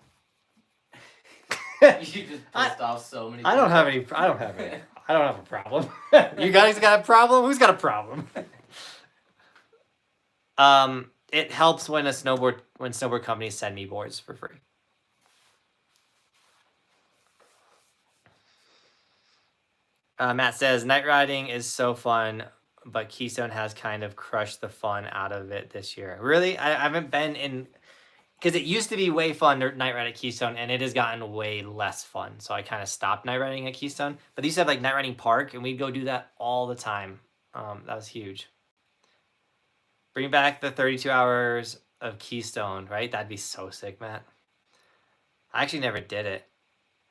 You just pissed off so many I don't have any. I don't have a problem. You guys got a problem? Who's got a problem? It helps when snowboard companies send me boards for free. Matt says night riding is so fun, but Keystone has kind of crushed the fun out of it this year. Really, I haven't been in. Because it used to be way fun to night ride at Keystone, and it has gotten way less fun. So I kind of stopped night riding at Keystone. But they used to have like night riding park, and we'd go do that all the time. That was huge. Bring back the 32 hours of Keystone, right? That'd be so sick, Matt. I actually never did it,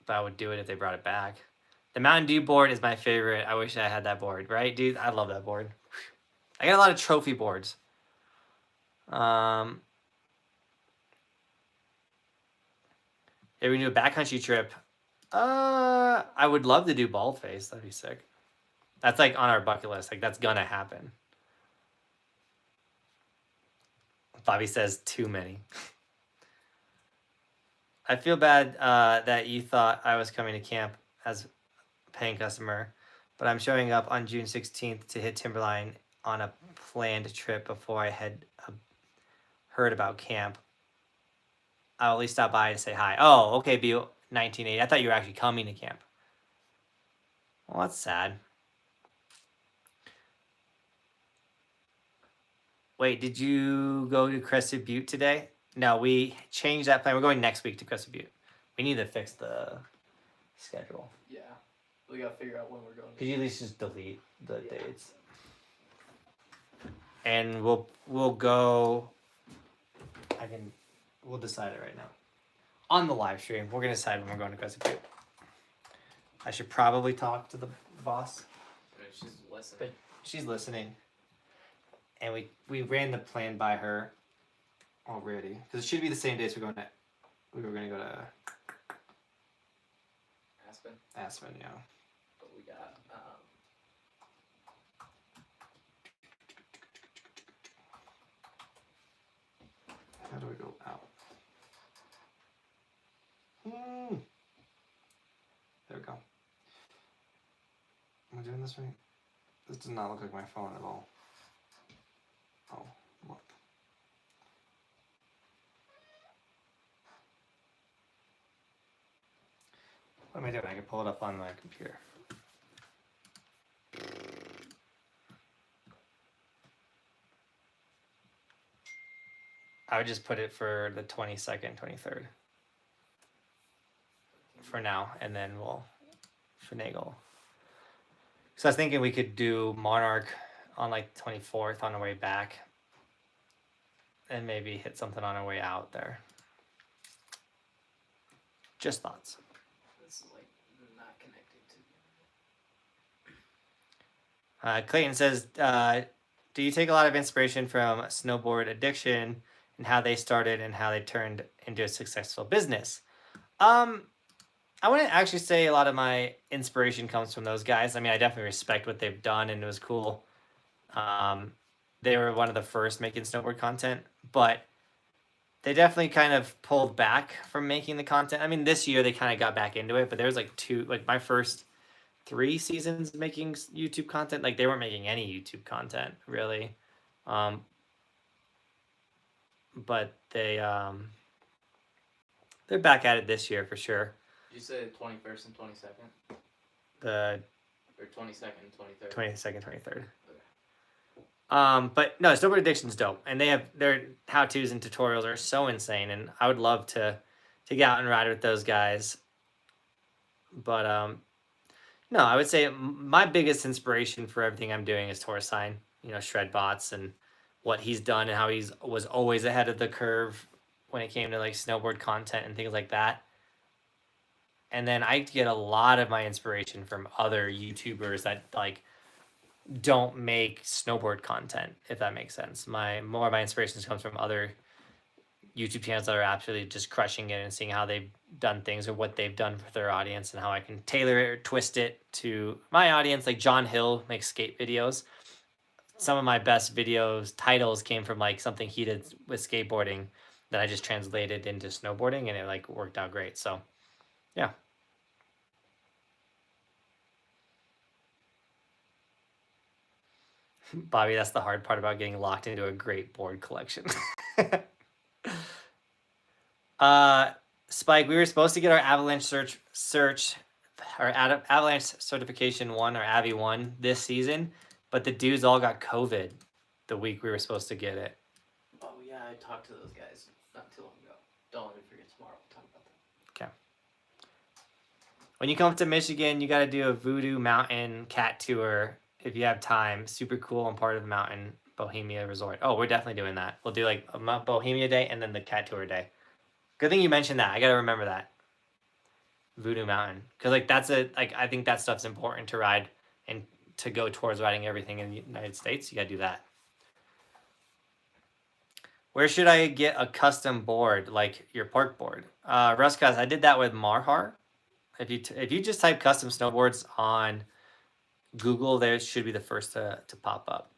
but I would do it if they brought it back. The Mountain Dew board is my favorite. I wish I had that board, right, dude? I love that board. I got a lot of trophy boards. If we do a backcountry trip, I would love to do Baldface. That'd be sick. That's like on our bucket list. Like that's gonna happen. Bobby says too many. I feel bad that you thought I was coming to camp as a paying customer, but I'm showing up on June 16th to hit Timberline on a planned trip before I had heard about camp. I'll at least stop by to say hi. Oh, okay, B 1980. I thought you were actually coming to camp. Well, that's sad. Wait, did you go to Crested Butte today? No, we changed that plan. We're going next week to Crested Butte. We need to fix the schedule. Yeah. We gotta figure out when we're going. Could you at least just delete the dates? And we'll go. We'll decide it right now. On the live stream, we're gonna decide when we're going to Crested Butte. I should probably talk to the boss. She's listening. But she's listening. And we ran the plan by her already. Because it should be the same days we were gonna go to Aspen, yeah. but we got this right? This does not look like my phone at all. Oh, look. What am I doing? I can pull it up on my computer. I would just put it for the 22nd, 23rd. For now, and then we'll finagle. So I was thinking we could do Monarch on like 24th on our way back. And maybe hit something on our way out there. Just thoughts. This is like not connected to. Clayton says, do you take a lot of inspiration from Snowboard Addiction and how they started and how they turned into a successful business? I wouldn't actually say a lot of my inspiration comes from those guys. I mean, I definitely respect what they've done, and it was cool. They were one of the first making snowboard content, but they definitely kind of pulled back from making the content. I mean, this year they kind of got back into it, but there was like my first 3 seasons making YouTube content, like they weren't making any YouTube content really. But they're back at it this year for sure. Did you say 21st and 22nd? The Or 22nd and 23rd? 22nd, 23rd. But no, Snowboard Addiction's dope, and they have their how-tos and tutorials are so insane, and I would love to get out and ride with those guys. But no, I would say my biggest inspiration for everything I'm doing is Torsign. You know, Shredbots and what he's done and how he's was always ahead of the curve when it came to like snowboard content and things like that. And then I get a lot of my inspiration from other YouTubers that like don't make snowboard content, if that makes sense. More of my inspirations comes from other YouTube channels that are absolutely just crushing it and seeing how they've done things or what they've done for their audience and how I can tailor it or twist it to my audience. Like John Hill makes skate videos. Some of my best videos titles came from like something he did with skateboarding that I just translated into snowboarding, and it like worked out great. So yeah. Bobby, that's the hard part about getting locked into a great board collection. Spike, we were supposed to get our avalanche avalanche certification 1 or Avi 1 this season, but the dudes all got COVID the week we were supposed to get it. Oh yeah, I talked to those guys not too long ago. Don't let me forget tomorrow. We'll talk about that. Okay. When you come to Michigan, you got to do a Voodoo Mountain cat tour if you have time. Super cool and part of the Mountain Bohemia Resort. Oh, we're definitely doing that. We'll do like a Bohemia day and then the cat tour day. Good thing you mentioned that. I got to remember that. Voodoo Mountain. Because like I think that stuff's important to ride and to go towards riding everything in the United States. You got to do that. Where should I get a custom board like your park board? Ruscas, I did that with Marhar. If you just type custom snowboards on Google, there should be the first to pop up.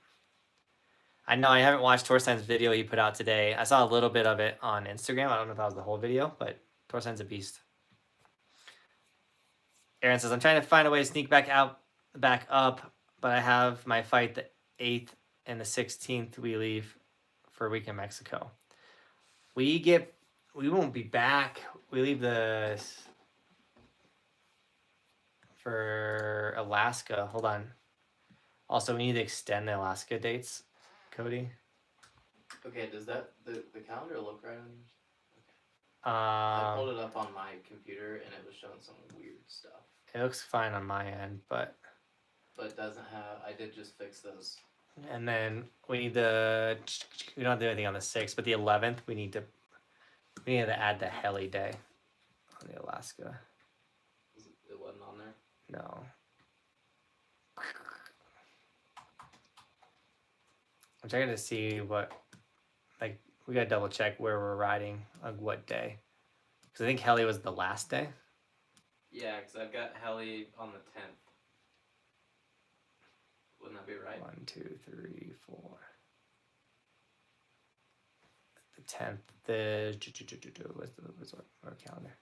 I know I haven't watched Torstein's video he put out today. I saw a little bit of it on Instagram. I don't know if that was the whole video, but Torstein's a beast. Aaron says, I'm trying to find a way to sneak back up, but I have my fight the 8th and the 16th we leave for a week in Mexico. We won't be back. We leave for Alaska. Hold on. Also, we need to extend the Alaska dates, Cody. Okay, does the calendar look right on yours? Okay. I pulled it up on my computer and it was showing some weird stuff. It looks fine on my end, but it doesn't have. I did just fix those. And then we don't do anything on the 6th, but the 11th we need to add the heli day on the Alaska. It wasn't on there? No. I'm checking to see what, like, we gotta double check where we're riding, like what day. Because I think heli was the last day. Yeah, because I've got heli on the 10th. Wouldn't that be right? 1, 2, 3, 4. The 10th. What's our calendar?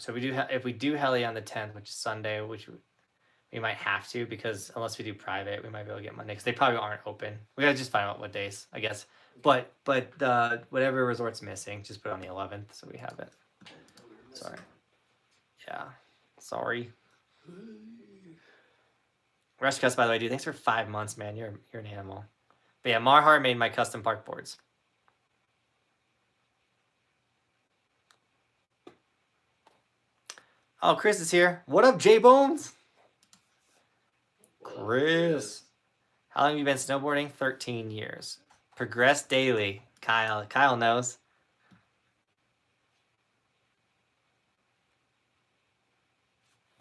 So we do if we do heli on the 10th, which is Sunday, which we might have to, because unless we do private, we might be able to get Monday, because they probably aren't open. We gotta just find out what days, I guess. But whatever resort's missing, just put it on the 11th so we have it. Sorry. Yeah. Sorry. Rush Cuss, by the way, dude, thanks for 5 months, man. You're an animal. But yeah, Marhar made my custom park boards. Oh, Chris is here. What up, J-Bones? Chris. How long have you been snowboarding? 13 years. Progress daily. Kyle. Kyle knows.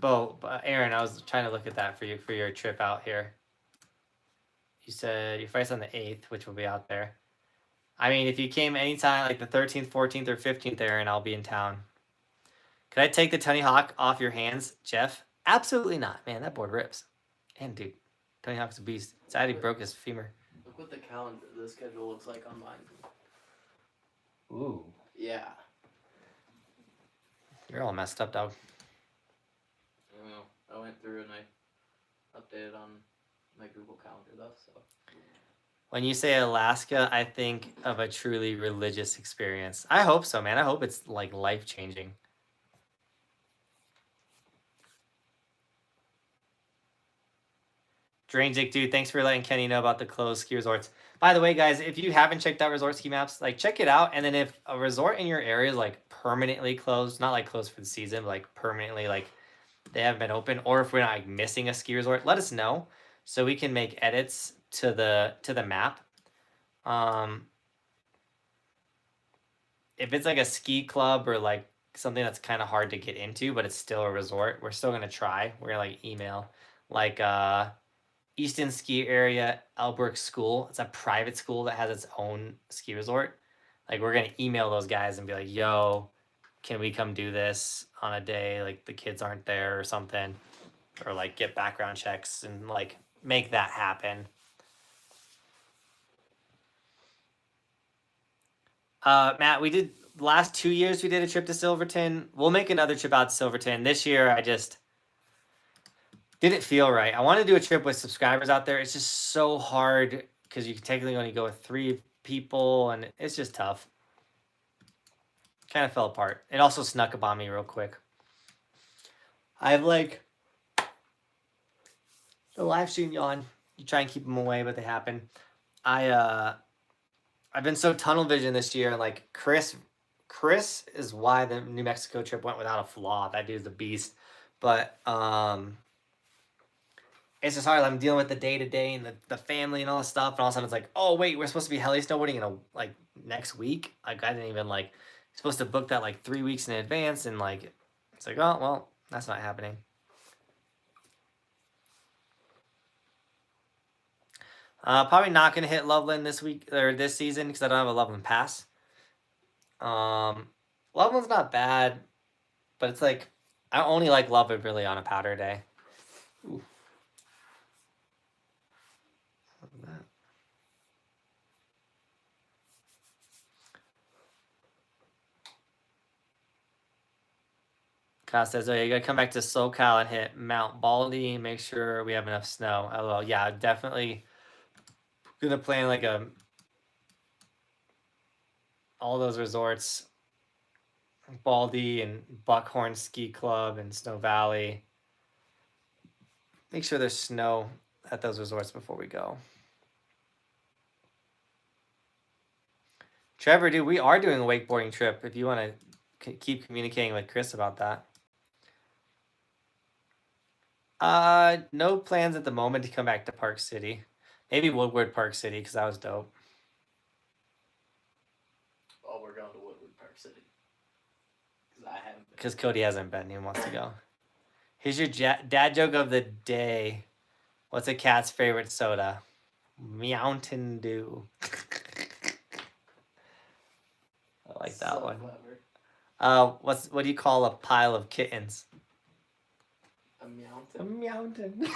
Bo, Aaron, I was trying to look at that for you for your trip out here. You said your flight's on the 8th, which will be out there. I mean, if you came anytime, like the 13th, 14th, or 15th, Aaron, I'll be in town. Could I take the Tony Hawk off your hands, Jeff? Absolutely not, man. That board rips. And dude, Tony Hawk's a beast. Sad he broke his femur. Look what the calendar, the schedule looks like on mine. Ooh. Yeah. You're all messed up, dog. I know. I went through and I updated on my Google Calendar though, so. When you say Alaska, I think of a truly religious experience. I hope so, man. I hope it's like life-changing. Drainjic, dude, thanks for letting Kenny know about the closed ski resorts. By the way, guys, if you haven't checked out resort ski maps, like check it out. And then if a resort in your area is like permanently closed, not like closed for the season, but like permanently, like they haven't been open, or if we're not like missing a ski resort, let us know so we can make edits to the map. If it's like a ski club or like something that's kind of hard to get into, but it's still a resort, we're still gonna try. We're gonna like email like Easton Ski Area Elbrook School. It's a private school that has its own ski resort. Like we're gonna email those guys and be like, yo, can we come do this on a day like the kids aren't there or something, or like get background checks and like make that happen. Matt, we did the last 2 years we did a trip to Silverton. We'll make another trip out to Silverton. This year I just didn't feel right. I want to do a trip with subscribers out there. It's just so hard because you can technically only go with 3 people and it's just tough. Kind of fell apart. It also snuck up on me real quick. I have like the live stream yawn. You try and keep them away, but they happen. I've been so tunnel vision this year. Like Chris is why the New Mexico trip went without a flaw. That dude's a beast. But it's just hard. I'm dealing with the day-to-day and the family and all this stuff. And all of a sudden it's like, oh wait, we're supposed to be heli snowboarding in like next week. Like I didn't even like supposed to book that like 3 weeks in advance, and like it's like, oh well, that's not happening. Probably not gonna hit Loveland this week or this season because I don't have a Loveland pass. Loveland's not bad, but it's like I only like Loveland really on a powder day. Ooh. Kyle says, oh, you gotta come back to SoCal and hit Mount Baldy. Make sure we have enough snow. LOL. Yeah, definitely gonna plan like all those resorts, Baldy and Buckhorn Ski Club and Snow Valley. Make sure there's snow at those resorts before we go. Trevor, dude, we are doing a wakeboarding trip if you want to keep communicating with Chris about that. No plans at the moment to come back to Park City. Maybe Woodward Park City because that was dope. Oh, we're going to Woodward Park City. Because I haven't been. Because Cody hasn't been. He wants to go. Here's your dad joke of the day. What's a cat's favorite soda? Mountain Dew. I like that So one. Clever. What do you call a pile of kittens? A mountain. A mountain.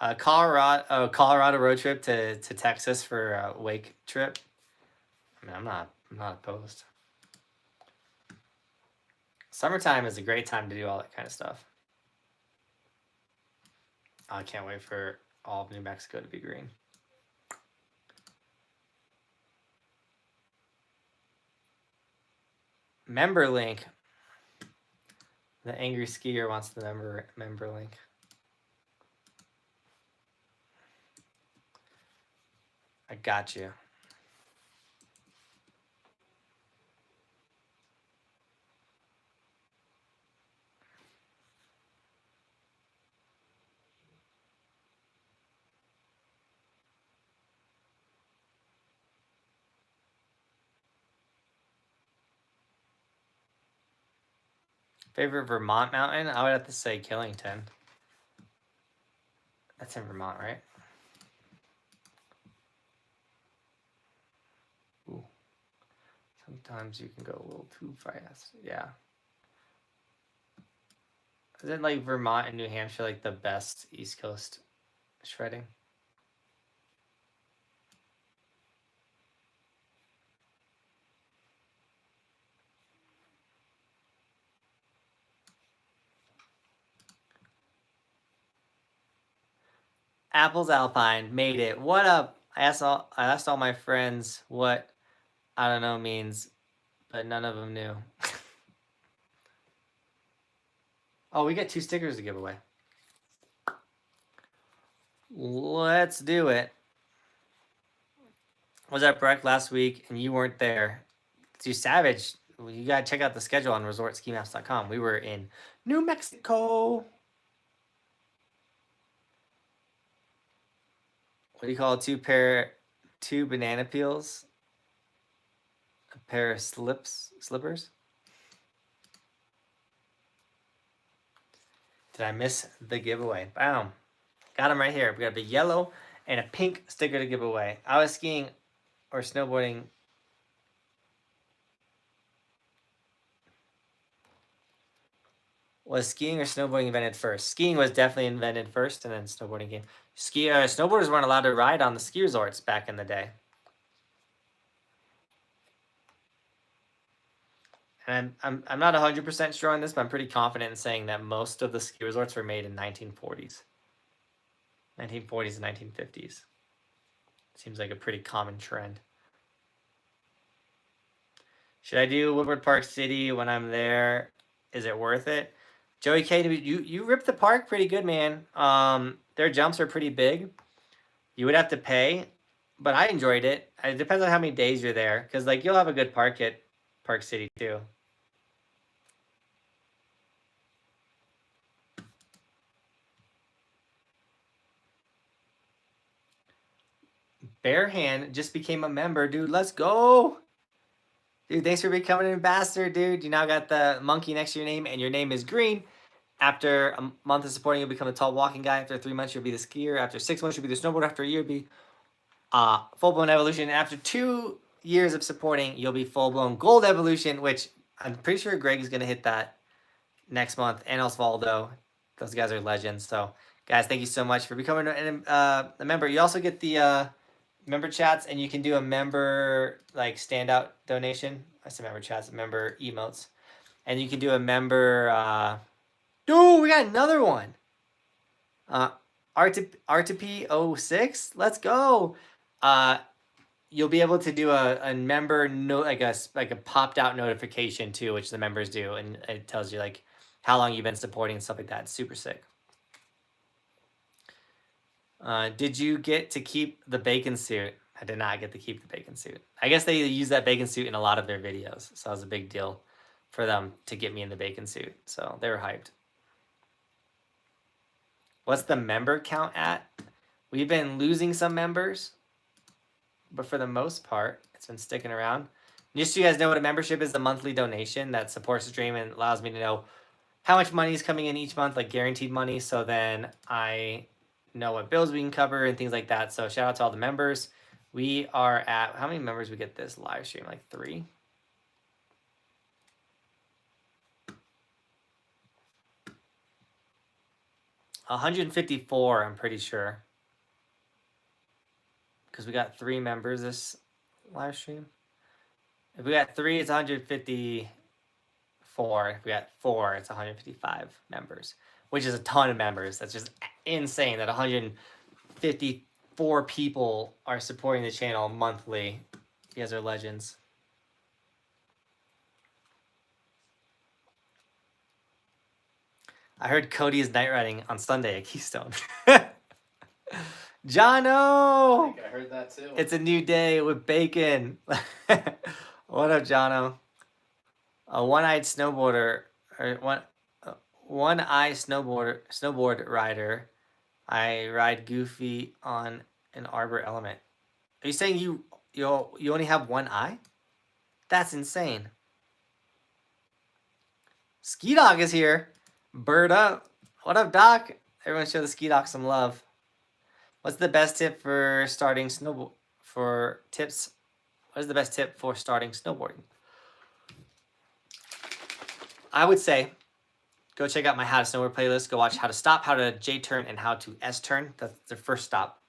Colorado road trip to Texas for a wake trip. I mean, I'm not opposed. Summertime is a great time to do all that kind of stuff. I can't wait for all of New Mexico to be green. Member link. The angry skier wants the member link. I got you. Favorite Vermont mountain? I would have to say Killington. That's in Vermont, right? Ooh. Sometimes you can go a little too fast. Yeah. Isn't like Vermont and New Hampshire like the best East Coast shredding? Apples Alpine made it. What up? I asked all my friends what I don't know means, but none of them knew. Oh, we got 2 stickers to give away. Let's do it. I was at Breck last week and you weren't there. You savage. You gotta check out the schedule on resortskimaps.com. We were in New Mexico. What do you call it? 2 banana peels? A pair of slippers? Did I miss the giveaway? Bam. Got them right here. We got a yellow and a pink sticker to give away. I was skiing or snowboarding. Was skiing or snowboarding invented first? Skiing was definitely invented first, and then snowboarding came. Snowboarders weren't allowed to ride on the ski resorts back in the day. And I'm not 100% sure on this, but I'm pretty confident in saying that most of the ski resorts were made in 1940s. 1940s and 1950s. Seems like a pretty common trend. Should I do Woodward Park City when I'm there? Is it worth it? Joey K, you ripped the park pretty good, man. Their jumps are pretty big. You would have to pay, but I enjoyed it. It depends on how many days you're there, because like you'll have a good park at Park City too. Bare Hand just became a member, dude. Let's go. Dude, thanks for becoming an ambassador, dude. You now got the monkey next to your name, and your name is green. After a month of supporting, you'll become a tall walking guy. After 3 months, you'll be the skier. After 6 months, you'll be the snowboarder. After a year, you'll be full-blown evolution. And after 2 years of supporting, you'll be full-blown gold evolution, which I'm pretty sure Greg is going to hit that next month. And Osvaldo. Those guys are legends. So, guys, thank you so much for becoming a member. You also get the member chats, and you can do a member like standout donation. I said member chats, member emotes. And you can do a member... Dude, we got another one. R2P06, let's go. You'll be able to do a member note, like a popped out notification too, which the members do, and it tells you like how long you've been supporting and stuff like that. It's super sick. Did you get to keep the bacon suit? I did not get to keep the bacon suit. I guess they use that bacon suit in a lot of their videos, so it was a big deal for them to get me in the bacon suit. So they were hyped. What's the member count at? We've been losing some members, but for the most part, it's been sticking around. Just so you guys know what a membership is, a monthly donation that supports the stream and allows me to know how much money is coming in each month, like guaranteed money, so then I know what bills we can cover and things like that. So shout out to all the members. We are at, how many members we get this live stream? Like 3? 154, I'm pretty sure. Because we got 3 members this live stream. If we got 3, it's 154. If we got 4, it's 155 members, which is a ton of members. That's just insane that 154 people are supporting the channel monthly. You guys are legends. I heard Cody is night riding on Sunday at Keystone. Jono! I think I heard that too. It's a new day with bacon. What up, Jono? A one-eyed snowboarder, or one-eye snowboard rider. I ride goofy on an arbor element. Are you saying you only have one eye? That's insane. Ski Dog is here. Bird up. What up, Doc? Everyone show the Ski Dog some love. What's the best tip for starting snowboard? What is the best tip for starting snowboarding? I would say go check out my How to Snowboard playlist. Go watch how to stop, how to J-turn, and how to S-turn. That's the first stop.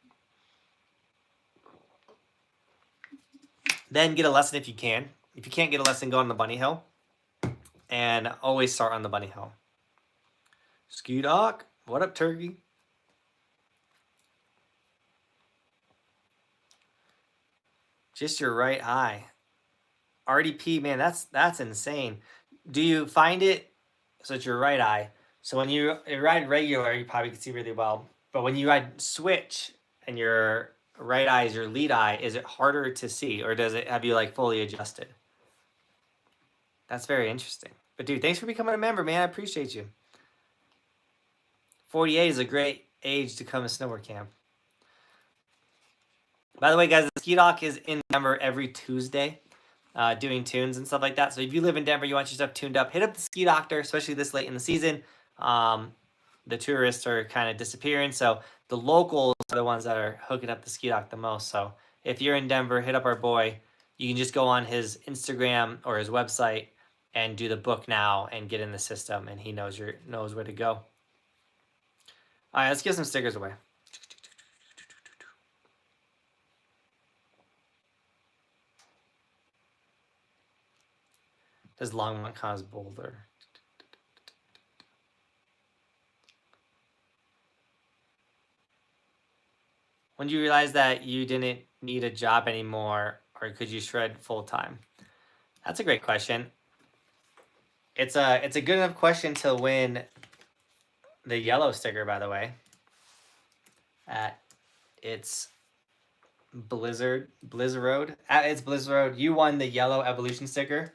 Then get a lesson if you can. If you can't get a lesson, go on the bunny hill. And always start on the bunny hill. Ski Doc, what up, Turkey? Just your right eye. RDP, man, that's insane. Do you find it, so it's your right eye, so when you ride regular, you probably can see really well, but when you ride switch and your right eye is your lead eye, is it harder to see, or does it have you like fully adjusted? That's very interesting. But dude, thanks for becoming a member, man. I appreciate you. 48 is a great age to come to Snowboard Camp. By the way, guys, the Ski Doc is in Denver every Tuesday, doing tunes and stuff like that. So if you live in Denver, you want your stuff tuned up, hit up the Ski Doctor, especially this late in the season. The tourists are kind of disappearing, so the locals are the ones that are hooking up the Ski Doc the most. So if you're in Denver, hit up our boy. You can just go on his Instagram or his website and do the book now and get in the system, and he knows where to go. All right, let's give some stickers away. Does Longmont cause Boulder? When did you realize that you didn't need a job anymore, or could you shred full time? That's a great question. It's a good enough question to win the yellow sticker, by the way. It's Blizzard Road. It's Blizzard Road. You won the yellow evolution sticker.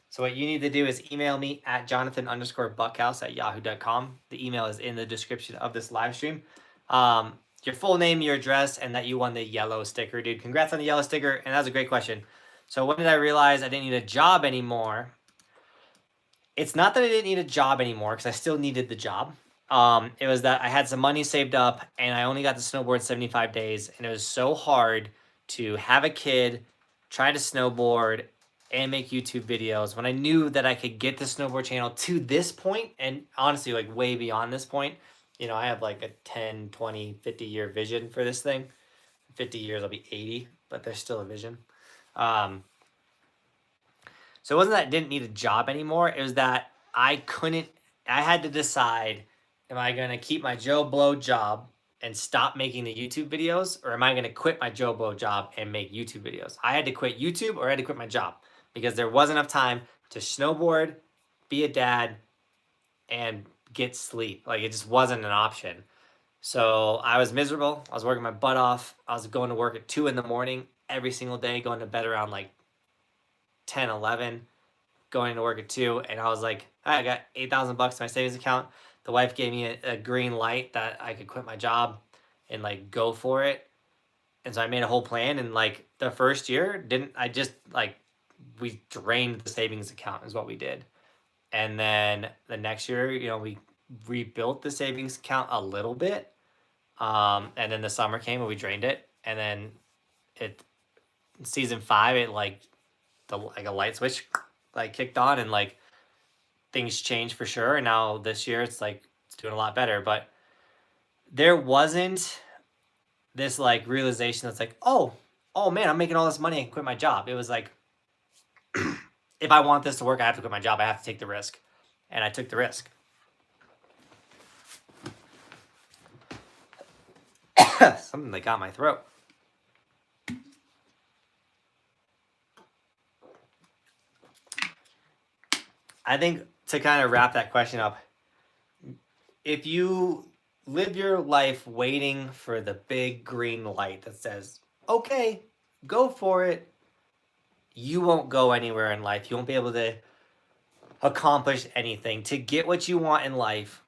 So what you need to do is email me at Johnathan_Buckhouse@yahoo.com. The email is in the description of this live stream. Your full name, your address, and that you won the yellow sticker, dude. Congrats on the yellow sticker, and that was a great question. So when did I realize I didn't need a job anymore? It's not that I didn't need a job anymore, because I still needed the job. It was that I had some money saved up, and I only got to snowboard 75 days, and it was so hard to have a kid, try to snowboard, and make YouTube videos when I knew that I could get the snowboard channel to this point, and honestly, like way beyond this point. You know, I have like a 10, 20, 50-year vision for this thing. 50 years, I'll be 80, but there's still a vision. So it wasn't that I didn't need a job anymore. It was that I had to decide, am I going to keep my Joe Blow job and stop making the YouTube videos, or am I going to quit my Joe Blow job and make YouTube videos? I had to quit YouTube, or I had to quit my job, because there wasn't enough time to snowboard, be a dad, and get sleep. Like, it just wasn't an option. So I was miserable. I was working my butt off. I was going to work at 2 in the morning every single day, going to bed around like 10, 11, going to work at 2. And I was like, I got $8,000 in my savings account. The wife gave me a green light that I could quit my job and like go for it. And so I made a whole plan. And like the first year, we drained the savings account is what we did. And then the next year, you know, we rebuilt the savings account a little bit. And then the summer came and we drained it. And then season 5, it like a light switch like kicked on, and like things changed for sure. And now this year it's doing a lot better. But there wasn't this like realization that's like, oh man, I'm making all this money and quit my job. It was like, if I want this to work, I have to quit my job. I have to take the risk. And I took the risk. Something that got my throat. I think to kind of wrap that question up, if you live your life waiting for the big green light that says, okay, go for it, you won't go anywhere in life. You won't be able to accomplish anything. To get what you want in life,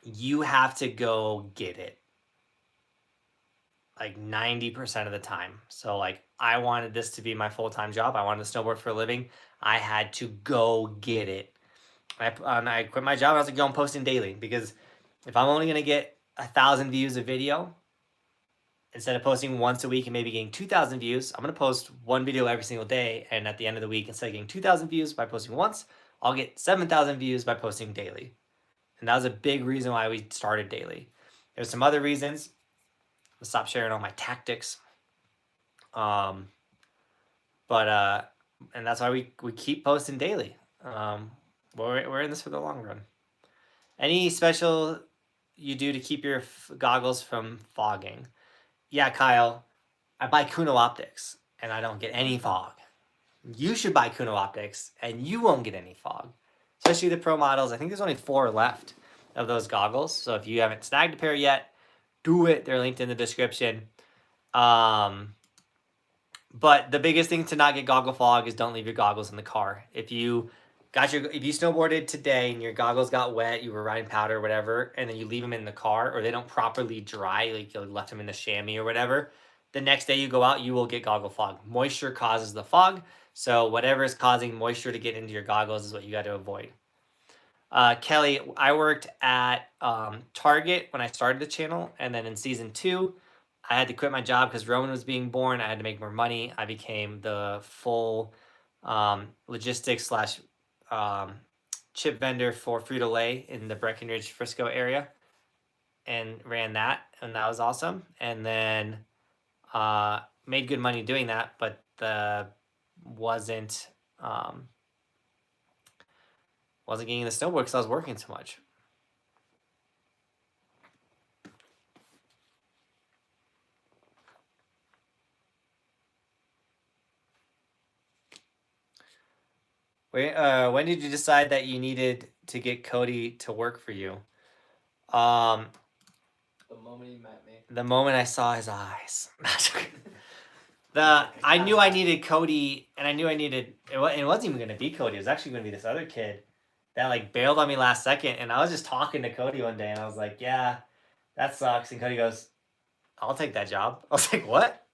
you have to go get it. Like 90% of the time. So like I wanted this to be my full-time job. I wanted to snowboard for a living. I had to go get it. I quit my job. I was like, yo, I'm posting daily, because if I'm only going to get 1,000 views a video, instead of posting once a week and maybe getting 2,000 views, I'm going to post one video every single day. And at the end of the week, instead of getting 2,000 views by posting once, I'll get 7,000 views by posting daily. And that was a big reason why we started daily. There's some other reasons. I'll stop sharing all my tactics. And that's why we keep posting daily. We're in this for the long run. Any special you do to keep your goggles from fogging? Yeah, Kyle, I buy Khuno optics and I don't get any fog. You should buy Khuno optics and you won't get any fog. Especially the pro models. I think there's only 4 left of those goggles. So if you haven't snagged a pair yet, do it. They're linked in the description. But the biggest thing to not get goggle fog is don't leave your goggles in the car. If you snowboarded today and your goggles got wet, you were riding powder or whatever, and then you leave them in the car, or they don't properly dry, like you left them in the chamois or whatever, the next day you go out, you will get goggle fog. Moisture causes the fog, so whatever is causing moisture to get into your goggles is what you got to avoid. Kelly, I worked at Target when I started the channel, and then in season 2, I had to quit my job because Roman was being born. I had to make more money. I became the full logistics / chip vendor for Frito-Lay in the Breckenridge, Frisco area, and ran that, and that was awesome. And then made good money doing that, but wasn't getting the snowboard because I was working so much. When did you decide that you needed to get Cody to work for you? The moment he met me. The moment I saw his eyes. I knew I needed Cody, and I knew I needed, it wasn't even going to be Cody. It was actually going to be this other kid that like bailed on me last second. And I was just talking to Cody one day, and I was like, yeah, that sucks. And Cody goes, I'll take that job. I was like, what?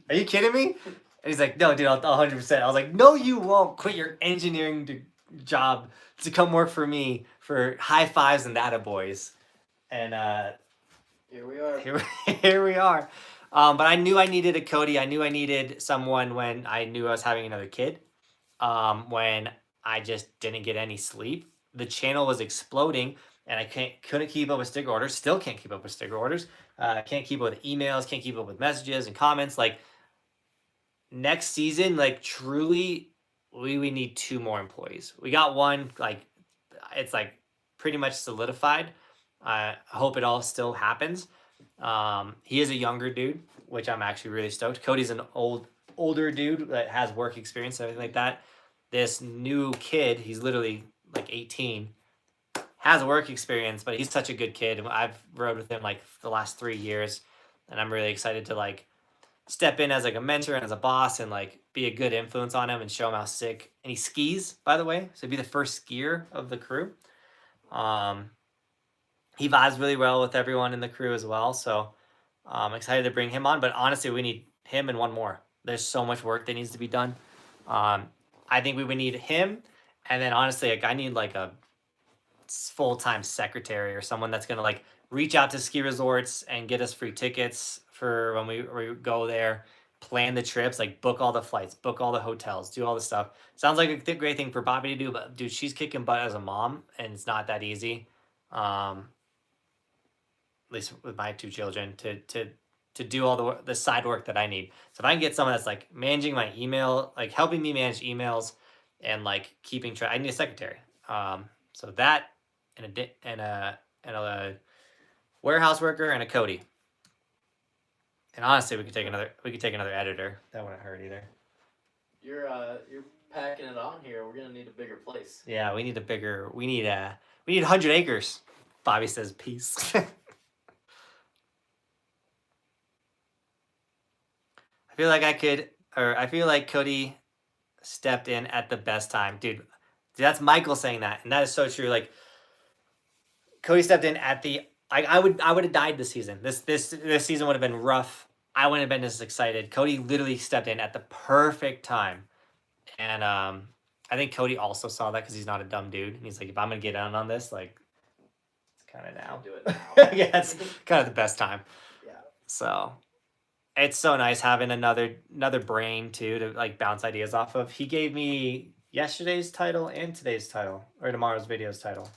Are you kidding me? And he's like, no, dude, I'll 100%. I was like, no, you won't quit your engineering job to come work for me for high fives and attaboys. And here we are. Here we are. But I knew I needed a Cody. I knew I needed someone when I knew I was having another kid. When I just didn't get any sleep. The channel was exploding, and I couldn't keep up with sticker orders. Still can't keep up with sticker orders. Can't keep up with emails. Can't keep up with messages and comments. Like, next season, like truly, we need 2 more employees. We got one, like it's like pretty much solidified. I hope it all still happens. He is a younger dude, which I'm actually really stoked. Cody's an older dude that has work experience and everything like that. This new kid, he's literally like 18, has work experience, but he's such a good kid. I've rode with him like the last 3 years, and I'm really excited to like step in as like a mentor and as a boss and like be a good influence on him and show him how sick. And he skis, by the way, so he'd be the first skier of the crew. He vibes really well with everyone in the crew as well, so I'm excited to bring him on. But honestly, we need him and one more. There's so much work that needs to be done. I think we would need him, and then honestly, like I need like a full-time secretary or someone that's gonna like reach out to ski resorts and get us free tickets for when we go there, plan the trips, like book all the flights, book all the hotels, do all the stuff. Sounds like a great thing for Bobby to do, but dude, she's kicking butt as a mom, and it's not that easy. At least with my 2 children, to do all the side work that I need. So if I can get someone that's like managing my email, like helping me manage emails and like keeping track, I need a secretary. So that and a warehouse worker and a Cody. And honestly, we could take another editor. That wouldn't hurt either. You're packing it on here. We're gonna need a bigger place. Yeah, we need 100 acres. Bobby says peace. I feel like Cody stepped in at the best time. Dude, that's Michael saying that, and that is so true. Like Cody stepped in at the I would have died this season. This season would have been rough. I wouldn't have been as excited. Cody literally stepped in at the perfect time. And I think Cody also saw that because he's not a dumb dude. And he's like, if I'm gonna get on this, like it's kinda now. Do it now. Yeah, it's kind of the best time. Yeah. So it's so nice having another brain too to like bounce ideas off of. He gave me yesterday's title and today's title, or tomorrow's video's title.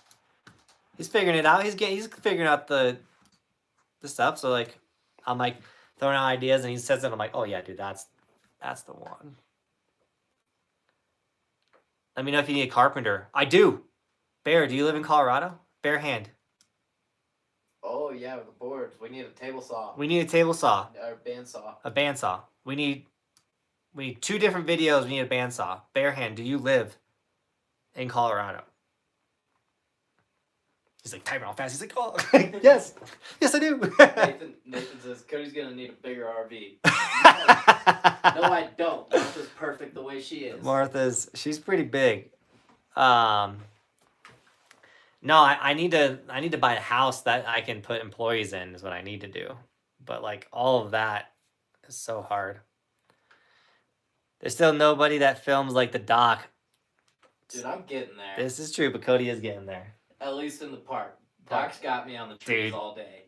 He's figuring it out. He's figuring out the stuff. So like, I'm like throwing out ideas, and he says it. I'm like, oh yeah, dude, that's the one. Let me know if you need a carpenter. I do. Bear, do you live in Colorado? Bare hand. Oh yeah, with the boards. We need a table saw. We need a table saw. Or bandsaw. A bandsaw. We need 2 different videos. We need a bandsaw. Bare hand, do you live in Colorado? He's like typing all fast. He's like, oh, yes, I do. Nathan says Cody's gonna need a bigger RV. No, I don't. Martha's perfect the way she is. She's pretty big. No, I need to buy a house that I can put employees in is what I need to do. But like all of that is so hard. There's still nobody that films like the doc. Dude, I'm getting there. This is true, but Cody is getting there. At least in the park. Doc's got me on the trees all day.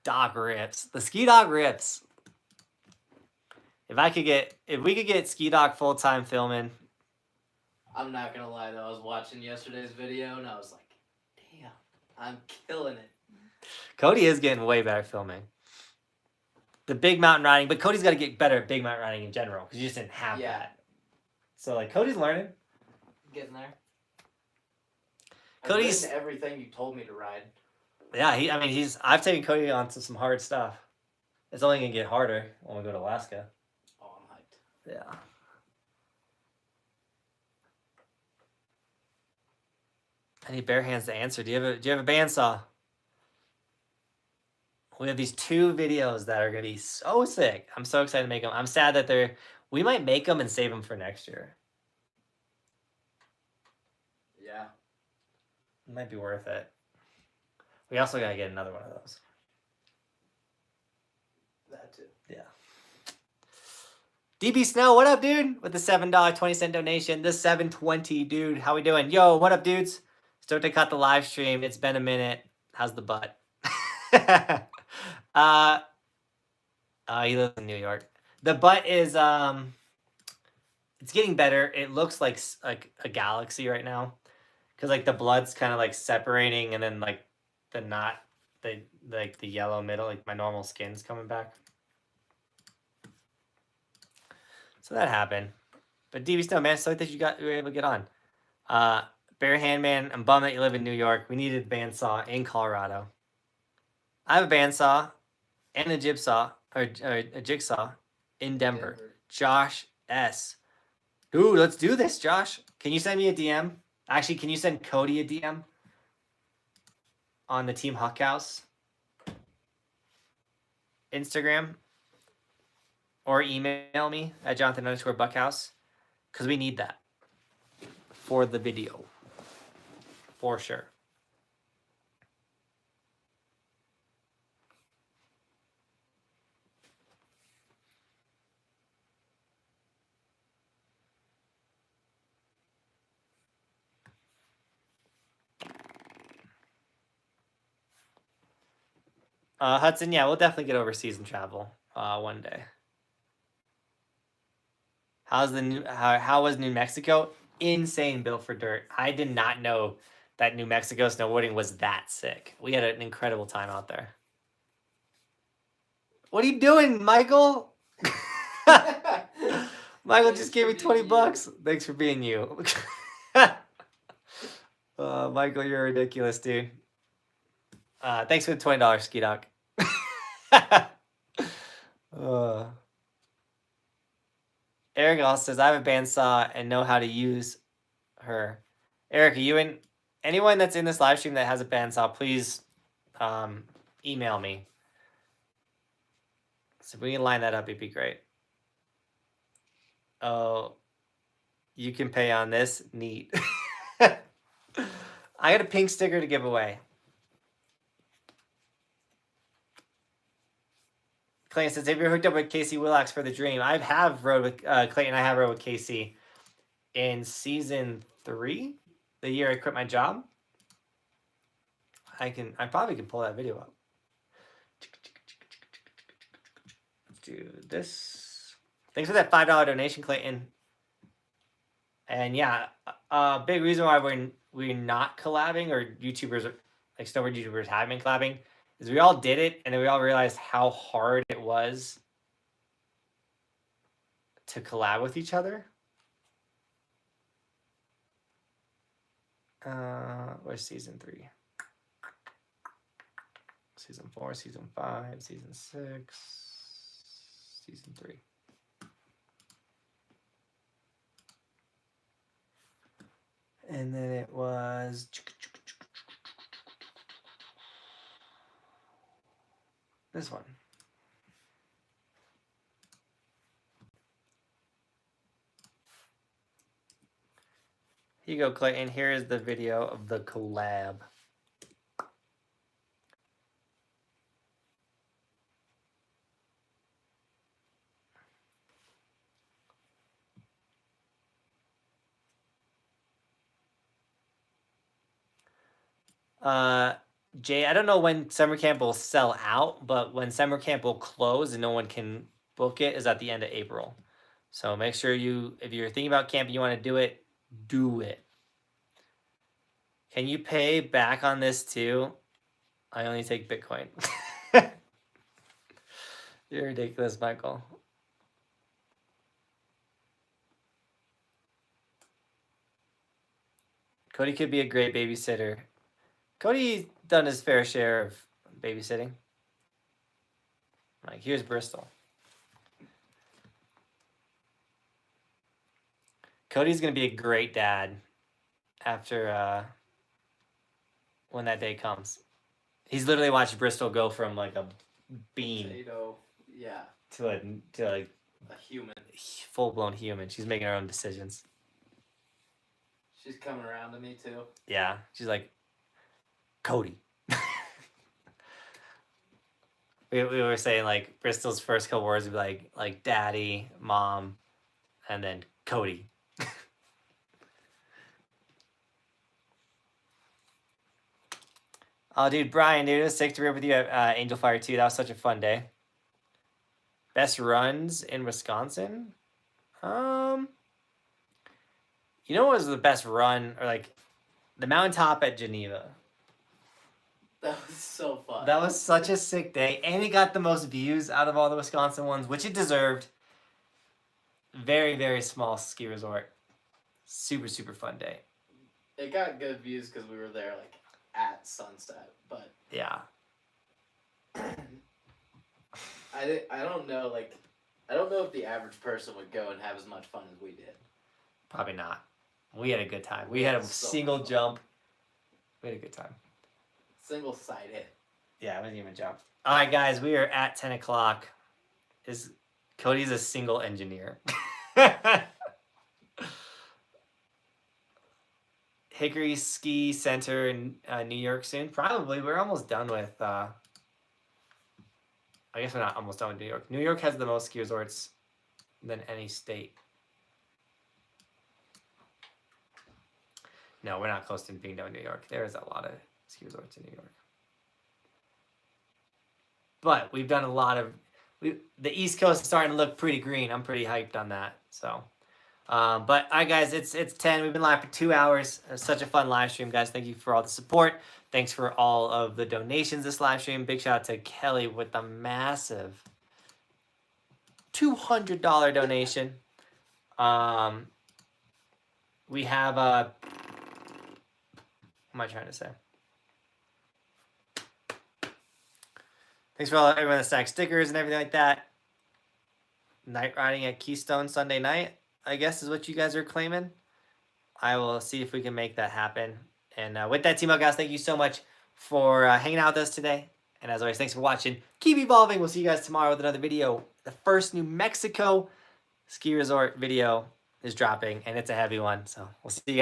Doc rips. The ski dog rips. If we could get ski dog full-time filming. I'm not gonna lie though, I was watching yesterday's video and I was like, damn, I'm killing it. Cody is getting way better at filming. The big mountain riding, but Cody's got to get better at big mountain riding in general because you just didn't have that. So like Cody's learning. Getting there. Cody's I've ridden everything you told me to ride. Yeah, I've taken Cody on to some hard stuff. It's only gonna get harder when we go to Alaska. Oh, I'm hyped. Yeah. I need bare hands to answer. Do you have a bandsaw? We have these 2 videos that are gonna be so sick. I'm so excited to make them. I'm sad that we might make them and save them for next year. Yeah. It might be worth it. We also gotta get another one of those. That too. Yeah. DB Snow, what up, dude? With the $7.20 donation. This $7.20, dude. How we doing? Yo, what up, dudes? Stoked to cut the live stream. It's been a minute. How's the butt? He lives in New York. The butt is it's getting better. It looks like a galaxy right now, because like the blood's kind of like separating, and then like the yellow middle, like my normal skin's coming back. So that happened. But DB Snow, man, so that you were able to get on. Bare hand, man, I'm bummed that you live in New York. We needed a bandsaw in Colorado. I have a bandsaw and a jigsaw in Denver. Josh S. Dude, let's do this, Josh. Can you send me a DM? Actually, can you send Cody a DM on the Team Huckhouse Instagram? Or email me at Johnathan_Buckhouse, because we need that for the video. For sure. Hudson, yeah, we'll definitely get overseas and travel one day. How was New Mexico? Insane, built for dirt. I did not know that New Mexico snowboarding was that sick. We had an incredible time out there. What are you doing, Michael? Michael just gave me 20 bucks. Thanks for being you. Michael, you're ridiculous, dude. Thanks for the $20, Ski Doc. Eric also says, I have a bandsaw and know how to use her. Eric, are you in? Anyone that's in this live stream that has a bandsaw, please email me. So if we can line that up, it'd be great. Oh, you can pay on this? Neat. I got a pink sticker to give away. Clayton says, have you ever hooked up with Casey Willax for the dream? I have rode with Clayton. I have rode with Casey in season 3, the year I quit my job. I probably can pull that video up. Let's do this. Thanks for that $5 donation, Clayton. And yeah, a big reason why we're not collabing, or YouTubers, like snowboard YouTubers haven't been collabing, is we all did it and then we all realized how hard it was to collab with each other. Where's season 3? Season 4, season 5, season 6, season 3. And then it was this one. Here you go, Clayton. Here is the video of the collab. Jay, I don't know when summer camp will sell out, but when summer camp will close and no one can book it is at the end of April. So make sure if you're thinking about camping, you want to do it, do it. Can you pay back on this too? I only take Bitcoin. You're ridiculous, Michael. Cody could be a great babysitter. Cody's done his fair share of babysitting. Like, here's Bristol. Cody's going to be a great dad after when that day comes. He's literally watched Bristol go from like a bean Potato, yeah, to a human. Full-blown human. She's making her own decisions. She's coming around to me too. Yeah, she's like, Cody. we were saying like Bristol's first couple words would be like daddy, mom, and then Cody. Oh, dude, Brian, dude, it was sick to rip with you at Angel Fire 2. That was such a fun day. Best runs in Wisconsin? You know what was the best run? Or like the mountaintop at Geneva. That was so fun. That was such a sick day. And it got the most views out of all the Wisconsin ones, which it deserved. Very, very small ski resort. Super, super fun day. It got good views because we were there like at sunset, but yeah. I don't know, like, I don't know if the average person would go and have as much fun as we did. Probably not. We had a good time. We had a single jump. We had a good time. Single side hit. Yeah, it wasn't even a jump. All right, guys, we are at 10 o'clock. Cody's a single engineer. Hickory Ski Center in New York soon. Probably. We're almost done with... I guess we're not almost done with New York. New York has the most ski resorts than any state. No, we're not close to being done with New York. There is a lot of ski resorts in New York. But we've done a lot of... The East Coast is starting to look pretty green. I'm pretty hyped on that. So, But all right, guys, it's 10. We've been live for 2 hours. It was such a fun live stream, guys. Thank you for all the support. Thanks for all of the donations this live stream. Big shout out to Kelly with the massive $200 donation. We have what am I trying to say? Thanks for everyone that stacked stickers and everything like that. Night riding at Keystone Sunday night, I guess is what you guys are claiming. I will see if we can make that happen. And with that, Team Up, guys, thank you so much for hanging out with us today. And as always, thanks for watching. Keep evolving. We'll see you guys tomorrow with another video. The first New Mexico ski resort video is dropping, and it's a heavy one. So we'll see you guys.